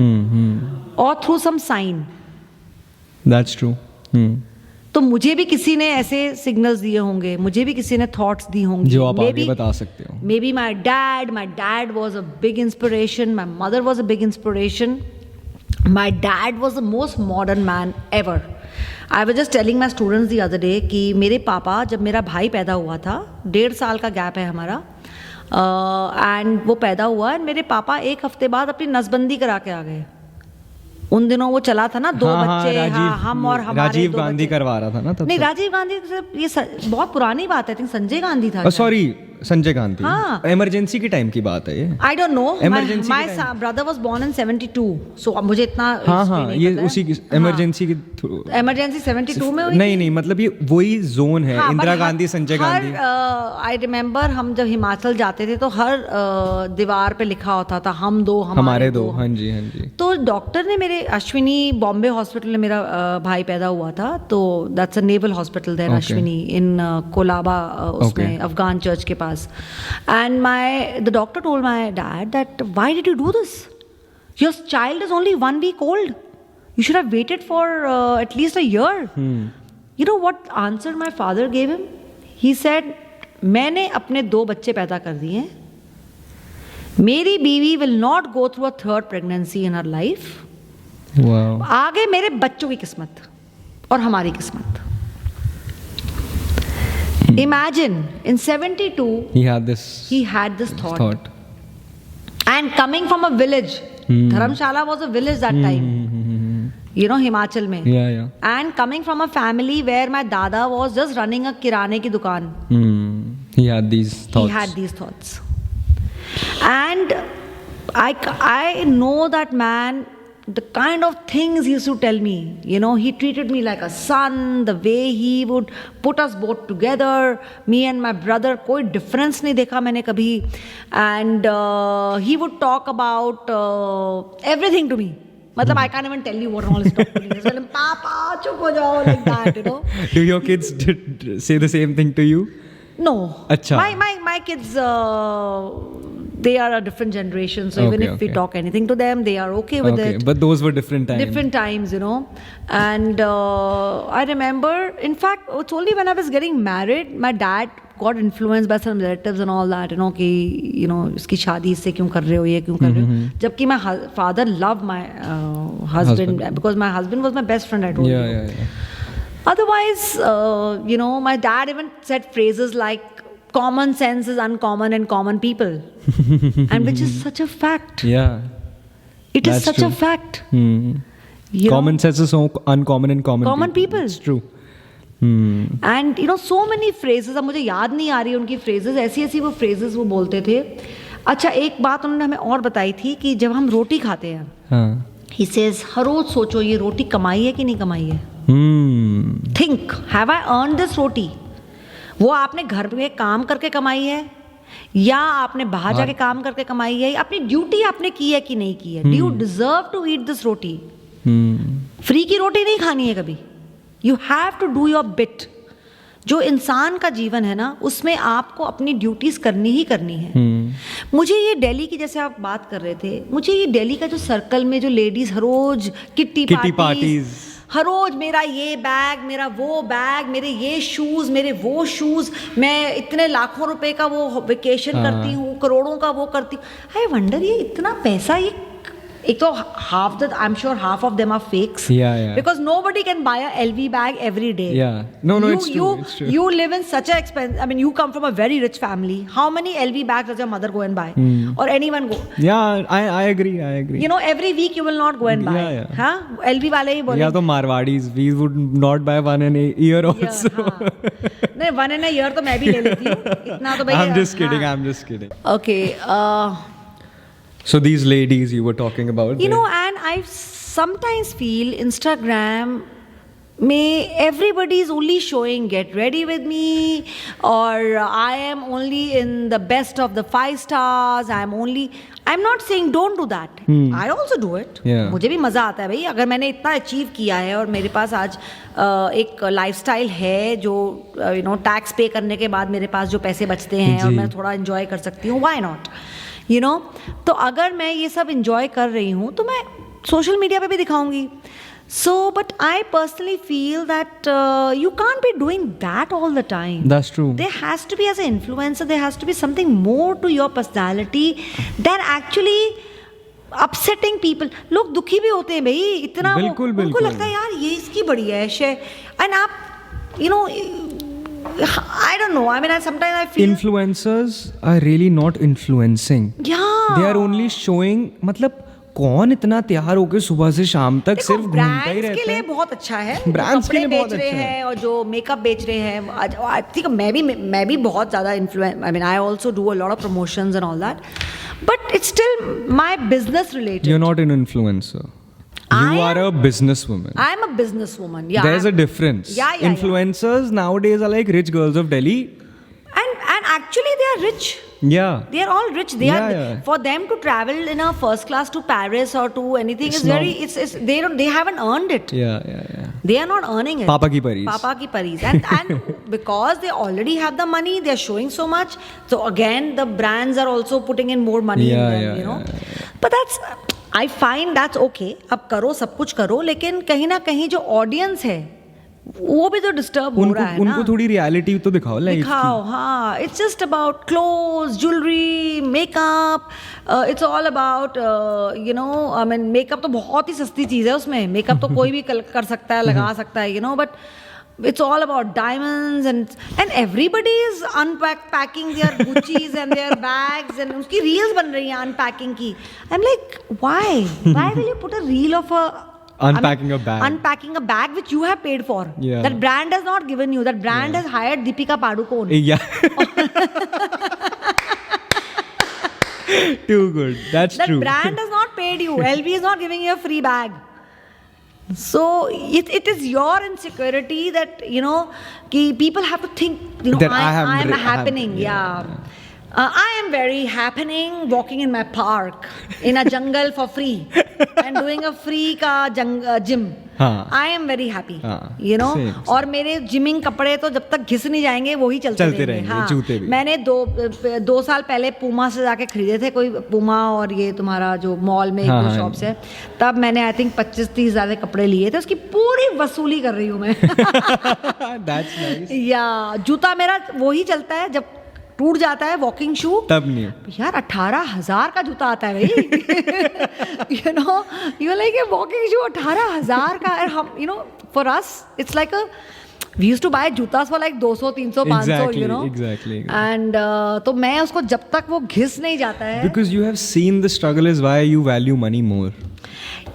or through some sign. That's true. तो मुझे भी किसी ने ऐसे signals दिए होंगे, मुझे भी किसी ने थॉट्स दी होंगी जो आप आगे बता सकते हो. Maybe my dad was a big inspiration. My mother was a big inspiration. My dad was the most modern man ever. I was just telling my students the other day कि मेरे पापा, जब मेरा भाई पैदा हुआ था, 1.5 साल का गैप है हमारा, एंड वो पैदा हुआ एंड मेरे पापा 1 हफ्ते बाद अपनी नसबंदी करा के आ गए. उन दिनों वो चला था ना, 2 बच्चे, हम और हमारे राजीव 2 गांधी बच्चे. करवा रहा था ना तब. नहीं, राजीव गांधी ये बहुत पुरानी बात है. संजय गांधी था. सॉरी, संजय गांधी. हाँ. इमरजेंसी के टाइम की बात है ये. I don't know. Emergency my brother was born in 72, सो मुझे इतना हाँ ये उसी की इमरजेंसी के थ्रू. इमरजेंसी 72 में हुई. नहीं, मतलब ये वही जोन है. इंदिरा गांधी, संजय गांधी. आई रिमेम्बर हम जब हिमाचल जाते थे तो हर दीवार पे लिखा होता था हम 2 हमारे 2. हाँ जी. तो डॉक्टर ने मेरे, अश्विनी बॉम्बे हॉस्पिटल में मेरा भाई पैदा हुआ था, तो that's a naval hospital there, Ashwini in Colaba, उसमें अफगान चर्च के पास. And the doctor told my dad that why did you do this? Your child is only 1 week old. You should have waited for at least a year. You know what answer my father gave him? He said, मैंने अपने 2 बच्चे पैदा कर दिए हैं. मेरी बीवी will not go through a 3rd pregnancy in her life. Wow. आगे मेरे बच्चों की किस्मत और हमारी किस्मत. Imagine in 72 he had this thought. And coming from a village, Dharamshala was a village that time. You know, Himachal mein. Yeah. And coming from a family where my dada was just running a kirane ki dukaan. He had these thoughts. And I know that man, the kind of things he used to tell me, you know, he treated me like a son, the way he would put us both together, me and my brother, कोई difference नहीं देखा मैंने कभी. And he would talk about everything to me. मतलब I can't even tell you what all he talked to me. He was like, Papa, चुप हो जाओ, like that, you know. Do your kids say the same thing to you? No. Achha. My kids, they are a different generation, so even if we talk anything to them, they are okay with it. But those were different times, you know. And I remember, in fact, it's only when I was getting married, my dad got influenced by some relatives and all that, you know, कि you know, इसकी शादी इससे क्यों कर रहे हो, ये क्यों कर रहे हो. जबकि my father loved my husband because my husband was my best friend, I told you. Yeah. Otherwise, my dad even said phrases like common sense is uncommon in common people. And which is such a fact. Yeah. It is That's such true. a fact. Hmm. You Common know? sense is so uncommon in common people. It's true. Hmm. And so many phrases, अब मुझे याद नहीं आ रही उनकी phrases, ऐसी ऐसी वो phrases वो बोलते थे. अच्छा, एक बात उन्होंने हमें और बताई थी कि जब हम रोटी खाते हैं, हाँ. he says हर रोज सोचो ये रोटी कमाई है कि नहीं कमाई है. Hmm. Think, have I earned this रोटी? वो आपने घर में काम करके कमाई है या आपने बाहर जाके काम करके कमाई है, अपनी ड्यूटी आपने की है कि नहीं की है. Do you deserve to eat this रोटी? फ्री की रोटी नहीं खानी है कभी. You have to do your bit. जो इंसान का जीवन है ना, उसमें आपको अपनी ड्यूटीज करनी ही करनी है. मुझे ये दिल्ली की, जैसे आप बात कर रहे थे, मुझे ये दिल्ली का जो सर्कल में जो लेडीज हर रोज किट्टी पार्टीज, हर रोज मेरा ये बैग, मेरा वो बैग, मेरे ये शूज, मेरे वो शूज, मैं इतने लाखों रुपए का वो वेकेशन करती हूँ, करोड़ों का वो करती हूँ. आई वंडर ये इतना पैसा, ये एक तो I am sure half of them are fakes, because nobody can buy a LV bag every day. You live in such a expensive, I mean, you come from a very rich family. How many LV bags does your mother go and buy? Or anyone go? Yeah, I agree. Every week you will not go and buy. Yeah. हाँ, LV वाले ही बोले. Yeah, तो Marwadis, we would not buy one in a year also. नहीं, 1 in a year तो मैं भी ले लेती हूँ. इतना तो भाई. I'm just kidding. Okay. So these ladies you were talking about. And I sometimes feel Instagram everybody is only showing get ready with me, or I am only in the best of the 5 stars. I'm not saying don't do that. I also do it. मुझे भी मज़ा आता है भाई. अगर मैंने इतना achieve किया है और मेरे पास आज एक लाइफस्टाइल है जो टैक्स पे करने के बाद मेरे पास जो पैसे बचते हैं और मैं थोड़ा एंजॉय कर सकती हूँ, why not? तो अगर मैं ये सब एंजॉय कर रही हूँ तो मैं सोशल मीडिया पे भी दिखाऊंगी. So, but I personally feel that you can't be doing that all the time. That's true. There has to be, as an influencer, there has to be something more to your personality than actually upsetting people. लोग दुखी भी होते हैं भाई इतना. बिल्कुल. उनको लगता है यार ये इसकी बड़ी ऐश है. And आप I don't know. I mean, sometimes I feel influencers are really not influencing. Yeah. They are only showing. मतलब कौन इतना तैयार होकर सुबह से शाम तक सिर्फ घूमता ही रहता है. के लिए बहुत अच्छा है. ब्रांड्स के लिए बहुत अच्छा है. और जो मेकअप बेच रहे हैं, आई थिंक मैं भी बहुत ज़्यादा influence. I mean, I also do a lot of promotions and all that, but it's still my business related. You're not an influencer. You are a businesswoman. I'm a businesswoman. Yeah. There's a difference. Yeah. Influencers nowadays are like rich girls of Delhi. And actually they are rich. Yeah. They are all rich. They are. For them to travel in a first class to Paris or to anything is very. It's they haven't earned it. Yeah. They are not earning it. Papa ki paris. And because they already have the money, they are showing so much. So again, the brands are also putting in more money in them. Yeah. But that's. I find that's okay. अब करो, सब कुछ करो, लेकिन कहीं ना कहीं जो ऑडियंस है वो भी तो डिस्टर्ब हो रहा है ना. उनको थोड़ी रियलिटी तो दिखाओ लाइफ की. हाँ. It's just about clothes, jewellery, makeup. It's all about I mean, makeup तो बहुत ही सस्ती चीज़ है. उसमें मेकअप तो कोई भी कर सकता है, लगा सकता है, but it's all about diamonds and everybody is unpacking their Gucci's and their bags and उसकी reels बन रही हैं unpacking की. I'm like, why will you put a reel of unpacking a bag which you have paid for? Yeah. That brand has not given you. That brand has hired Deepika Padukone. Yeah. Too good. That's true. That brand has not paid you. LV is not giving you a free bag. So it is your insecurity that कि people have to think that I am happening. I am very happening walking in my park in a jungle for free and doing a free का gym. I am very happy. और मेरे gymming कपड़े तो जब तक घिस नहीं जाएंगे वही चलते रहेंगे. जूते भी मैंने 2 साल पहले पूमा से जाके खरीदे थे. कोई पूमा और ये तुम्हारा जो मॉल में एक शॉप से, तब मैंने आई थिंक 25-30 हज़ार के कपड़े लिए थे. उसकी पूरी वसूली कर रही हूँ मैं. That's nice. या जूता मेरा वही चलता है जब टूट जाता है वॉकिंग शू, तब नहीं यार. 18,000 का जूता आता है भाई. यू लाइक ए वॉकिंग शू 18,000 का. हम For us, it's like we used to buy जूतास for like 200, 300, 500, you know. Exactly. And तो मैं उसको जब तक वो घिस नहीं जाता है. Because you have seen the struggle is why you value money more.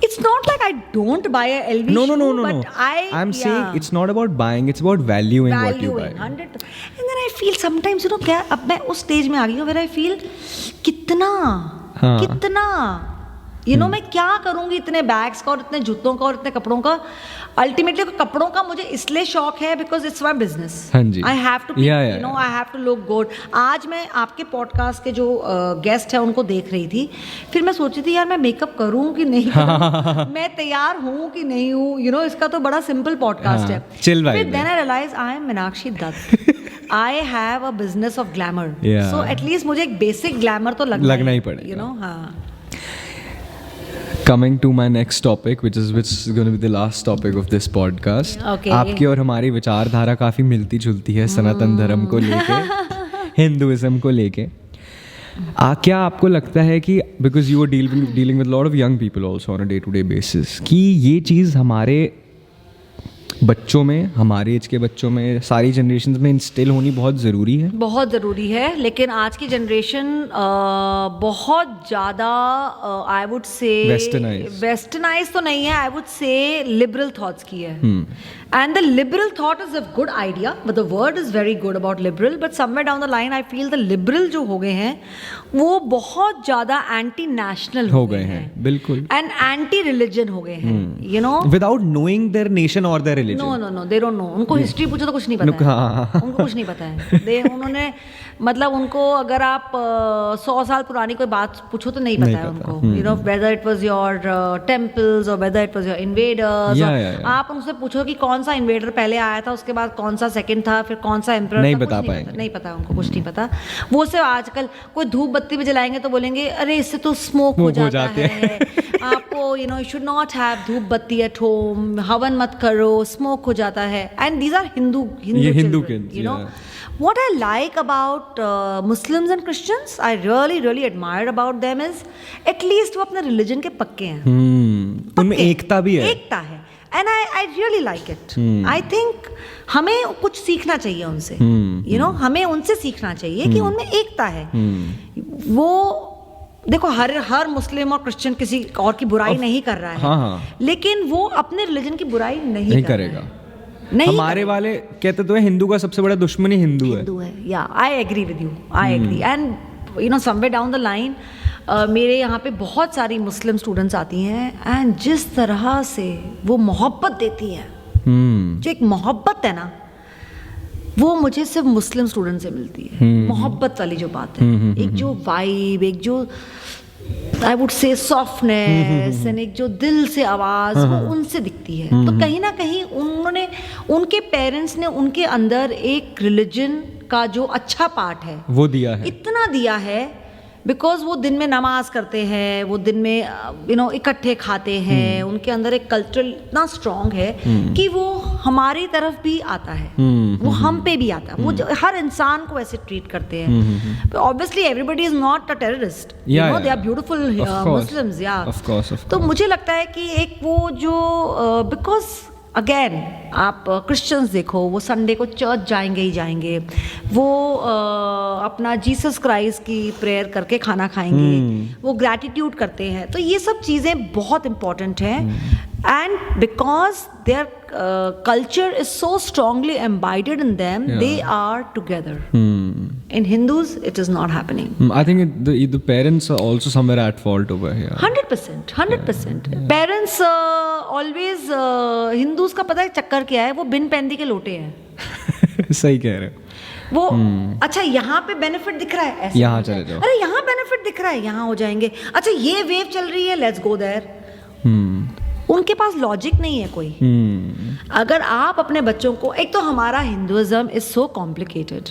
It's not like I don't buy a LV No, shoe, no. but I'm saying it's not about buying, it's about valuing what you buy. 100. And then I feel sometimes, you know, क्या अब मैं उस stage में आ गई हूँ where I feel कितना you know, मैं क्या करूँगी इतने बैग्स का और इतने जूतों का और इतने कपड़ों का. अल्टीमेटली कपड़ों का मुझे इसलिए शौक है बिकॉज इट्स माई बिजनेस. हाँ जी. I have to you know I have to look good. आज मैं आपके पॉडकास्ट के जो गेस्ट है उनको देख रही थी, फिर मैं सोची थी यार मैं मेकअप करूँ कि नहीं करूँ, मैं तैयार हूँ कि नहीं हूँ. यू नो इसका तो बड़ा सिंपल पॉडकास्ट है. फिर then I realise I am Meenakshi Dutt. I have a business of glamour, so at least मुझे एक बेसिक ग्लैमर तो लगना ही पड़ेगा. You know. हाँ. Coming to my next topic, which is going to be the last topic of this podcast. Okay. आपकी और हमारी विचारधारा काफ़ी मिलती जुलती है सनातन धर्म को लेके, हिंदुइज्म को लेके. क्या आपको लगता है कि because you are dealing with lot of young people also on a day to day basis, कि ये चीज़ हमारे बच्चों में, हमारे एज के बच्चों में, सारी जनरेशन में इंस्टिल होनी बहुत ज़रूरी है? बहुत ज़रूरी है, लेकिन आज की जनरेशन बहुत ज़्यादा आई वुड से वेस्टर्नाइज तो नहीं है, I would say liberal thoughts की है. And the liberal thought is a good idea, but the word is very good about liberal, but somewhere down the line I feel the liberal जो हो गए हैं वो बहुत ज़्यादा एंटी नेशनल हो गए हैं. बिल्कुल. एंड एंटी रिलीजन हो गए हैं. You know, without knowing their nation और their religion. No, they don't know. उनको हिस्ट्री पूछो तो कुछ नहीं पता है. उनको कुछ नहीं पता है. उन्होंने मतलब उनको अगर आप 100 साल पुरानी कोई बात पूछो तो नहीं पता है उनको. You know, whether it was your temples और whether it was your invaders. आप उनसे पूछो कि कौन सा इन्वेडर पहले आया था, उसके बाद कौन सा सेकंड था, फिर कौन सा एम्परर, नहीं बता पाएंगे. नहीं पता उनको, कुछ नहीं पता. वो सिर्फ आजकल कोई धूप बत्ती भी जलाएंगे तो बोलेंगे अरे इससे तो स्मोक हो जाता है. आपको you know, you should not have धूप बत्ती एट होम, हवन मत करो, स्मोक हो जाता है. And these are Hindu kids. You know, what I like about Muslims and Christians, I really admire about them is at least वो अपने religion के पक्के हैं. उनमें एकता भी है. एकता है. And I really like it. I think हमें कुछ सीखना चाहिए उनसे. You know, हमें उनसे सीखना चाहिए कि उनमें एकता है. वो देखो हर मुस्लिम और क्रिश्चियन किसी और की बुराई नहीं कर रहा है. हाँ. लेकिन वो अपने रिलीजन की बुराई नहीं करेगा. नहीं, हमारे वाले कहते तो है हिंदू का सबसे बड़ा दुश्मन ही हिंदू है. Yeah I agree with you. I agree. And you know, somewhere down the line मेरे यहाँ पे बहुत सारी मुस्लिम स्टूडेंट्स आती हैं एंड जिस तरह से वो मोहब्बत देती हैं, जो एक मोहब्बत है ना, वो मुझे सिर्फ मुस्लिम स्टूडेंट से मिलती है. मोहब्बत वाली जो बात है, एक जो वाइब, एक जो I would say softness and एक जो दिल से आवाज़, वो उनसे दिखती है. तो कहीं ना कहीं उन्होंने, उनके पेरेंट्स ने उनके अंदर एक रिलीजन का जो अच्छा पार्ट है वो दिया है, इतना दिया है. बिकॉज वो दिन में नमाज करते हैं, वो दिन में यू नो इकट्ठे खाते हैं. उनके अंदर एक कल्चरल इतना स्ट्रांग है कि वो हमारी तरफ भी आता है, वो हम पे भी आता है. वो हर इंसान को ऐसे ट्रीट करते हैं. Obviously everybody is not a terrorist. You know, they are beautiful Muslims. या तो मुझे लगता है कि एक वो जो बिकॉज अगेन आप क्रिश्चियंस देखो, वो संडे को चर्च जाएंगे ही जाएंगे. वो अपना जीसस क्राइस्ट की प्रेयर करके खाना खाएंगे. वो ग्रैटिट्यूड करते हैं. तो ये सब चीज़ें बहुत इम्पॉर्टेंट हैं. And because their culture is so strongly imbibed in them, they are together. In Hindus, it is not happening. I think the parents are also somewhere at fault over here. 100%. Parents always Hindus का पता है चक्कर क्या है? वो बिन पैंदी के लोटे हैं. सही कह रहे हो. वो अच्छा यहाँ पे बेनिफिट दिख रहा है, ऐसे यहाँ चले जाओ. अरे यहाँ बेनिफिट दिख रहा है, यहाँ हो जाएंगे. अच्छा ये वेव चल रही है, लेट्स गो देयर. उनके पास लॉजिक नहीं है कोई. अगर आप अपने बच्चों को, एक तो हमारा Hinduism is so complicated.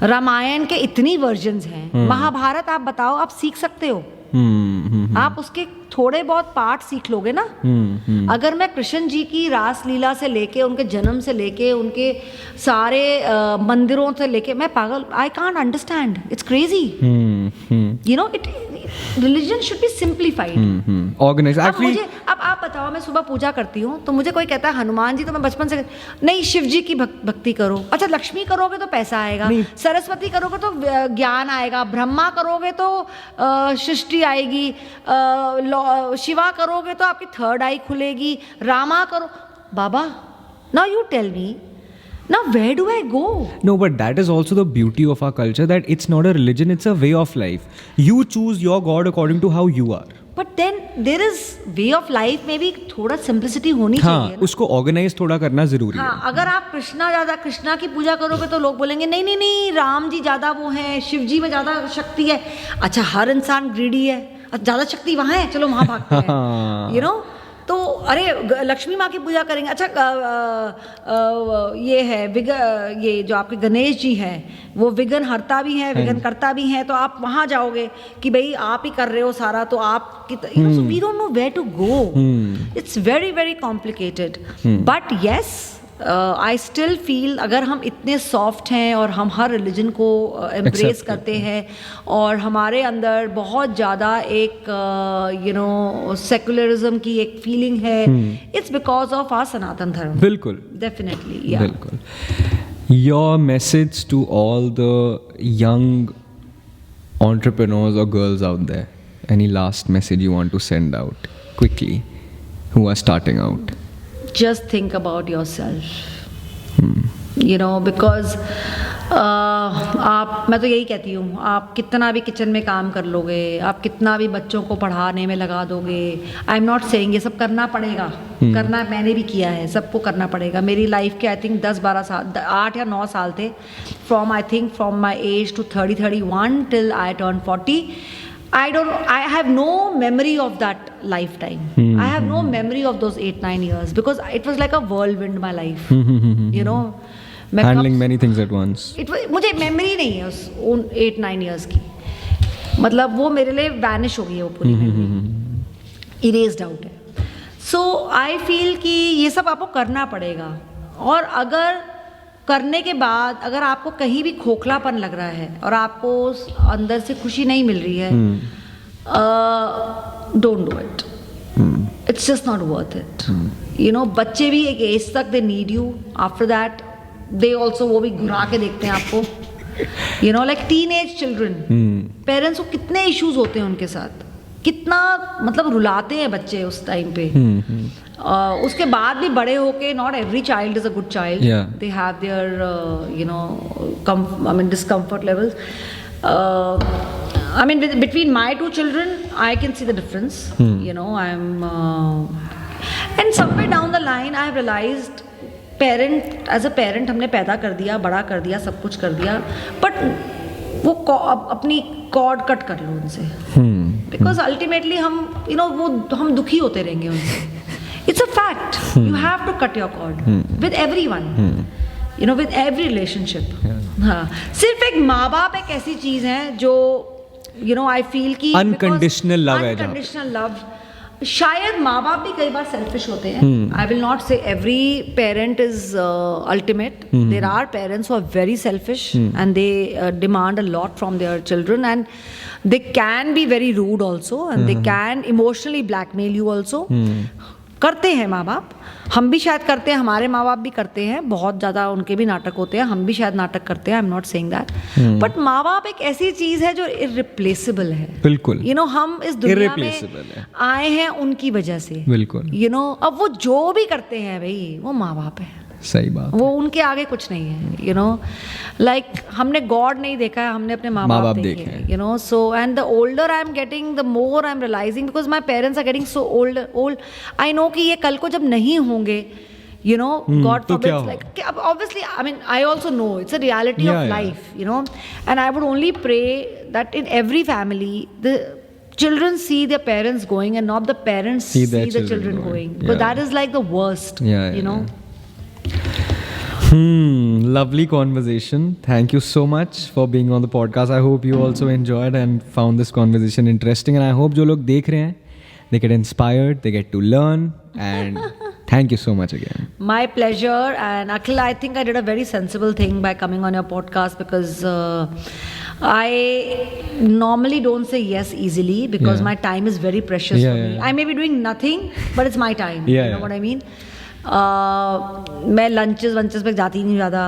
Ramayana के इतनी वर्जन्स हैं. महाभारत आप बताओ, आप सीख सकते हो. आप उसके थोड़े बहुत पार्ट सीख लोगे ना. अगर मैं कृष्ण जी की रास लीला से लेके, उनके जन्म से लेके, उनके सारे मंदिरों से लेके, मैं पागल, I can't understand. It's crazy. You know, it religion should be simplified. Organise अब मुझे, अब आप बताओ, मैं सुबह पूजा करती हूँ तो मुझे कोई कहता है हनुमान जी, तो मैं बचपन से नहीं, शिव जी की भक्ति करो। अच्छा, लक्ष्मी करोगे तो पैसा आएगा, सरस्वती करोगे तो ज्ञान आएगा, ब्रह्मा करोगे तो सृष्टि आएगी, शिवा करोगे तो आपकी थर्ड आई खुलेगी, रामा करो। बाबा, now you tell me, now where do I go? No, but that is also the beauty of our culture, that it's not a religion, it's a way of life. You choose your God according to how you are. But then there is way of life में भी थोड़ा simplicity होनी चाहिए ना? उसको organise थोड़ा करना जरूरी है। अगर आप कृष्णा की पूजा करोगे तो लोग बोलेंगे नहीं नहीं नहीं, राम जी ज्यादा वो हैं, शिव जी में ज्यादा शक्ति है। अच्छा, हर इंसान ग्रीडी है, ज्यादा शक्ति वहाँ है, चलो वहाँ भागते हैं, you know? तो अरे लक्ष्मी माँ की पूजा करेंगे। अच्छा, ये है ये जो आपके गणेश जी हैं, वो विघ्न हरता भी हैं, विघ्न करता भी हैं, तो आप वहाँ जाओगे कि भाई आप ही कर रहे हो सारा, तो आप so we don't know where to go. It's very very complicated. But yes, I still feel, अगर हम इतने सॉफ्ट हैं और हम हर रिलीजन को एम्ब्रेस करते हैं और हमारे अंदर बहुत ज़्यादा एक सेकुलरिज्म की एक फीलिंग है, it's because of our Sanatan Dharma. बिल्कुल, डेफिनेटली, बिल्कुल। Your message to all the young entrepreneurs or girls out there, any last message you want to send out quickly who are starting out? Just think about yourself. Because मैं तो यही कहती हूँ, आप कितना भी किचन में काम कर लोगे, आप कितना भी बच्चों को पढ़ाने में लगा दोगे, आई एम नॉट सेइंग ये सब करना पड़ेगा, करना मैंने भी किया है, सबको करना पड़ेगा। मेरी लाइफ के आई थिंक 10-12 साल, 8 या 9 साल थे, from my age to 30-31 till I turned 40. I have no memory of that lifetime. I have no memory of those 8-9 years because it was like a whirlwind my life. Handling many things at once. मुझे memory नहीं है उस 8-9 years की, मतलब वो मेरे लिए vanish हो गई है, वो पूरी memory erased out है। So I feel कि ये सब आपको करना पड़ेगा, और अगर करने के बाद अगर आपको कहीं भी खोखलापन लग रहा है और आपको अंदर से खुशी नहीं मिल रही है, don't do it, it's just not worth it. बच्चे भी एक एज तक they need you, after that they also, वो भी घुरा के देखते हैं आपको, लाइक टीनेज चिल्ड्रन, पेरेंट्स को कितने इश्यूज होते हैं उनके साथ, कितना मतलब रुलाते हैं बच्चे उस टाइम पे। उसके बाद भी बड़े होके, not every child is a good child, they have their discomfort levels. Between my 2 children I can see the difference. I'm and somewhere down the line I have realized, as a parent हमने पैदा कर दिया, बड़ा कर दिया, सब कुछ कर दिया, but वो अपनी कॉर्ड कट कर लो उनसे, बिकॉज अल्टीमेटली हम दुखी होते रहेंगे उनसे। It's a fact, you have to cut your cord with everyone, with every relationship. हाँ, सिर्फ एक माँ बाप एक ऐसी चीज है जो आई फील की अनकंडीशनल लव है, अनकंडीशनल लव। शायद माँ बाप भी कई बार सेल्फिश होते हैं, I will not say every parent is ultimate, there are parents who are very selfish and they demand a lot from their children, and they can be very rude also, and they can emotionally blackmail you also. करते हैं माँ बाप, हम भी शायद करते हैं, हमारे माँ बाप भी करते हैं, बहुत ज़्यादा उनके भी नाटक होते हैं, हम भी शायद नाटक करते हैं, आई am not saying that, but माँ बाप एक ऐसी चीज़ है जो इररिप्लेसेबल है। बिल्कुल, हम इस दुनिया में आए हैं उनकी वजह से, बिल्कुल। अब वो जो भी करते हैं भाई, वो माँ बाप है, सही बात, वो उनके आगे कुछ नहीं है। लाइक हमने गॉड नहीं देखा है, हमने अपने माँ बाप देखे हैं, so and the older I am getting, the more I am realising, because my parents are getting so old, I know कि ये कल को जब नहीं होंगे, God forbids, like obviously, I also know it's a reality of life, and I would only pray that in every family the children see their parents going and not the parents see the children going, because that is like the worst, Lovely conversation. Thank you so much for being on the podcast. I hope you also enjoyed and found this conversation interesting, and I hope जो लोग देख रहे हैं, they get inspired, they get to learn, and thank you so much again. My pleasure. And Akhil, I think I did a very sensible thing by coming on your podcast, because I normally don't say yes easily because Yeah. my time is very precious Yeah, for yeah, me. yeah. I may be doing nothing, but it's my time. Yeah, you know yeah. what I mean? मैं lunches वंचेस पे जाती नहीं ज़्यादा,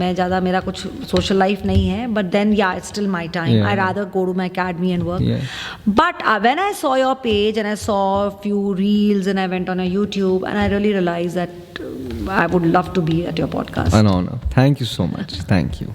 मैं ज़्यादा मेरा कुछ social life नहीं है, but then yeah it's still my time. Yeah, I yeah. Rather go to my academy and work. Yeah. But when I saw your page and I saw a few reels and I went on a YouTube and I really realized that I would love to be at your podcast. An honor. Thank you so much. Thank you.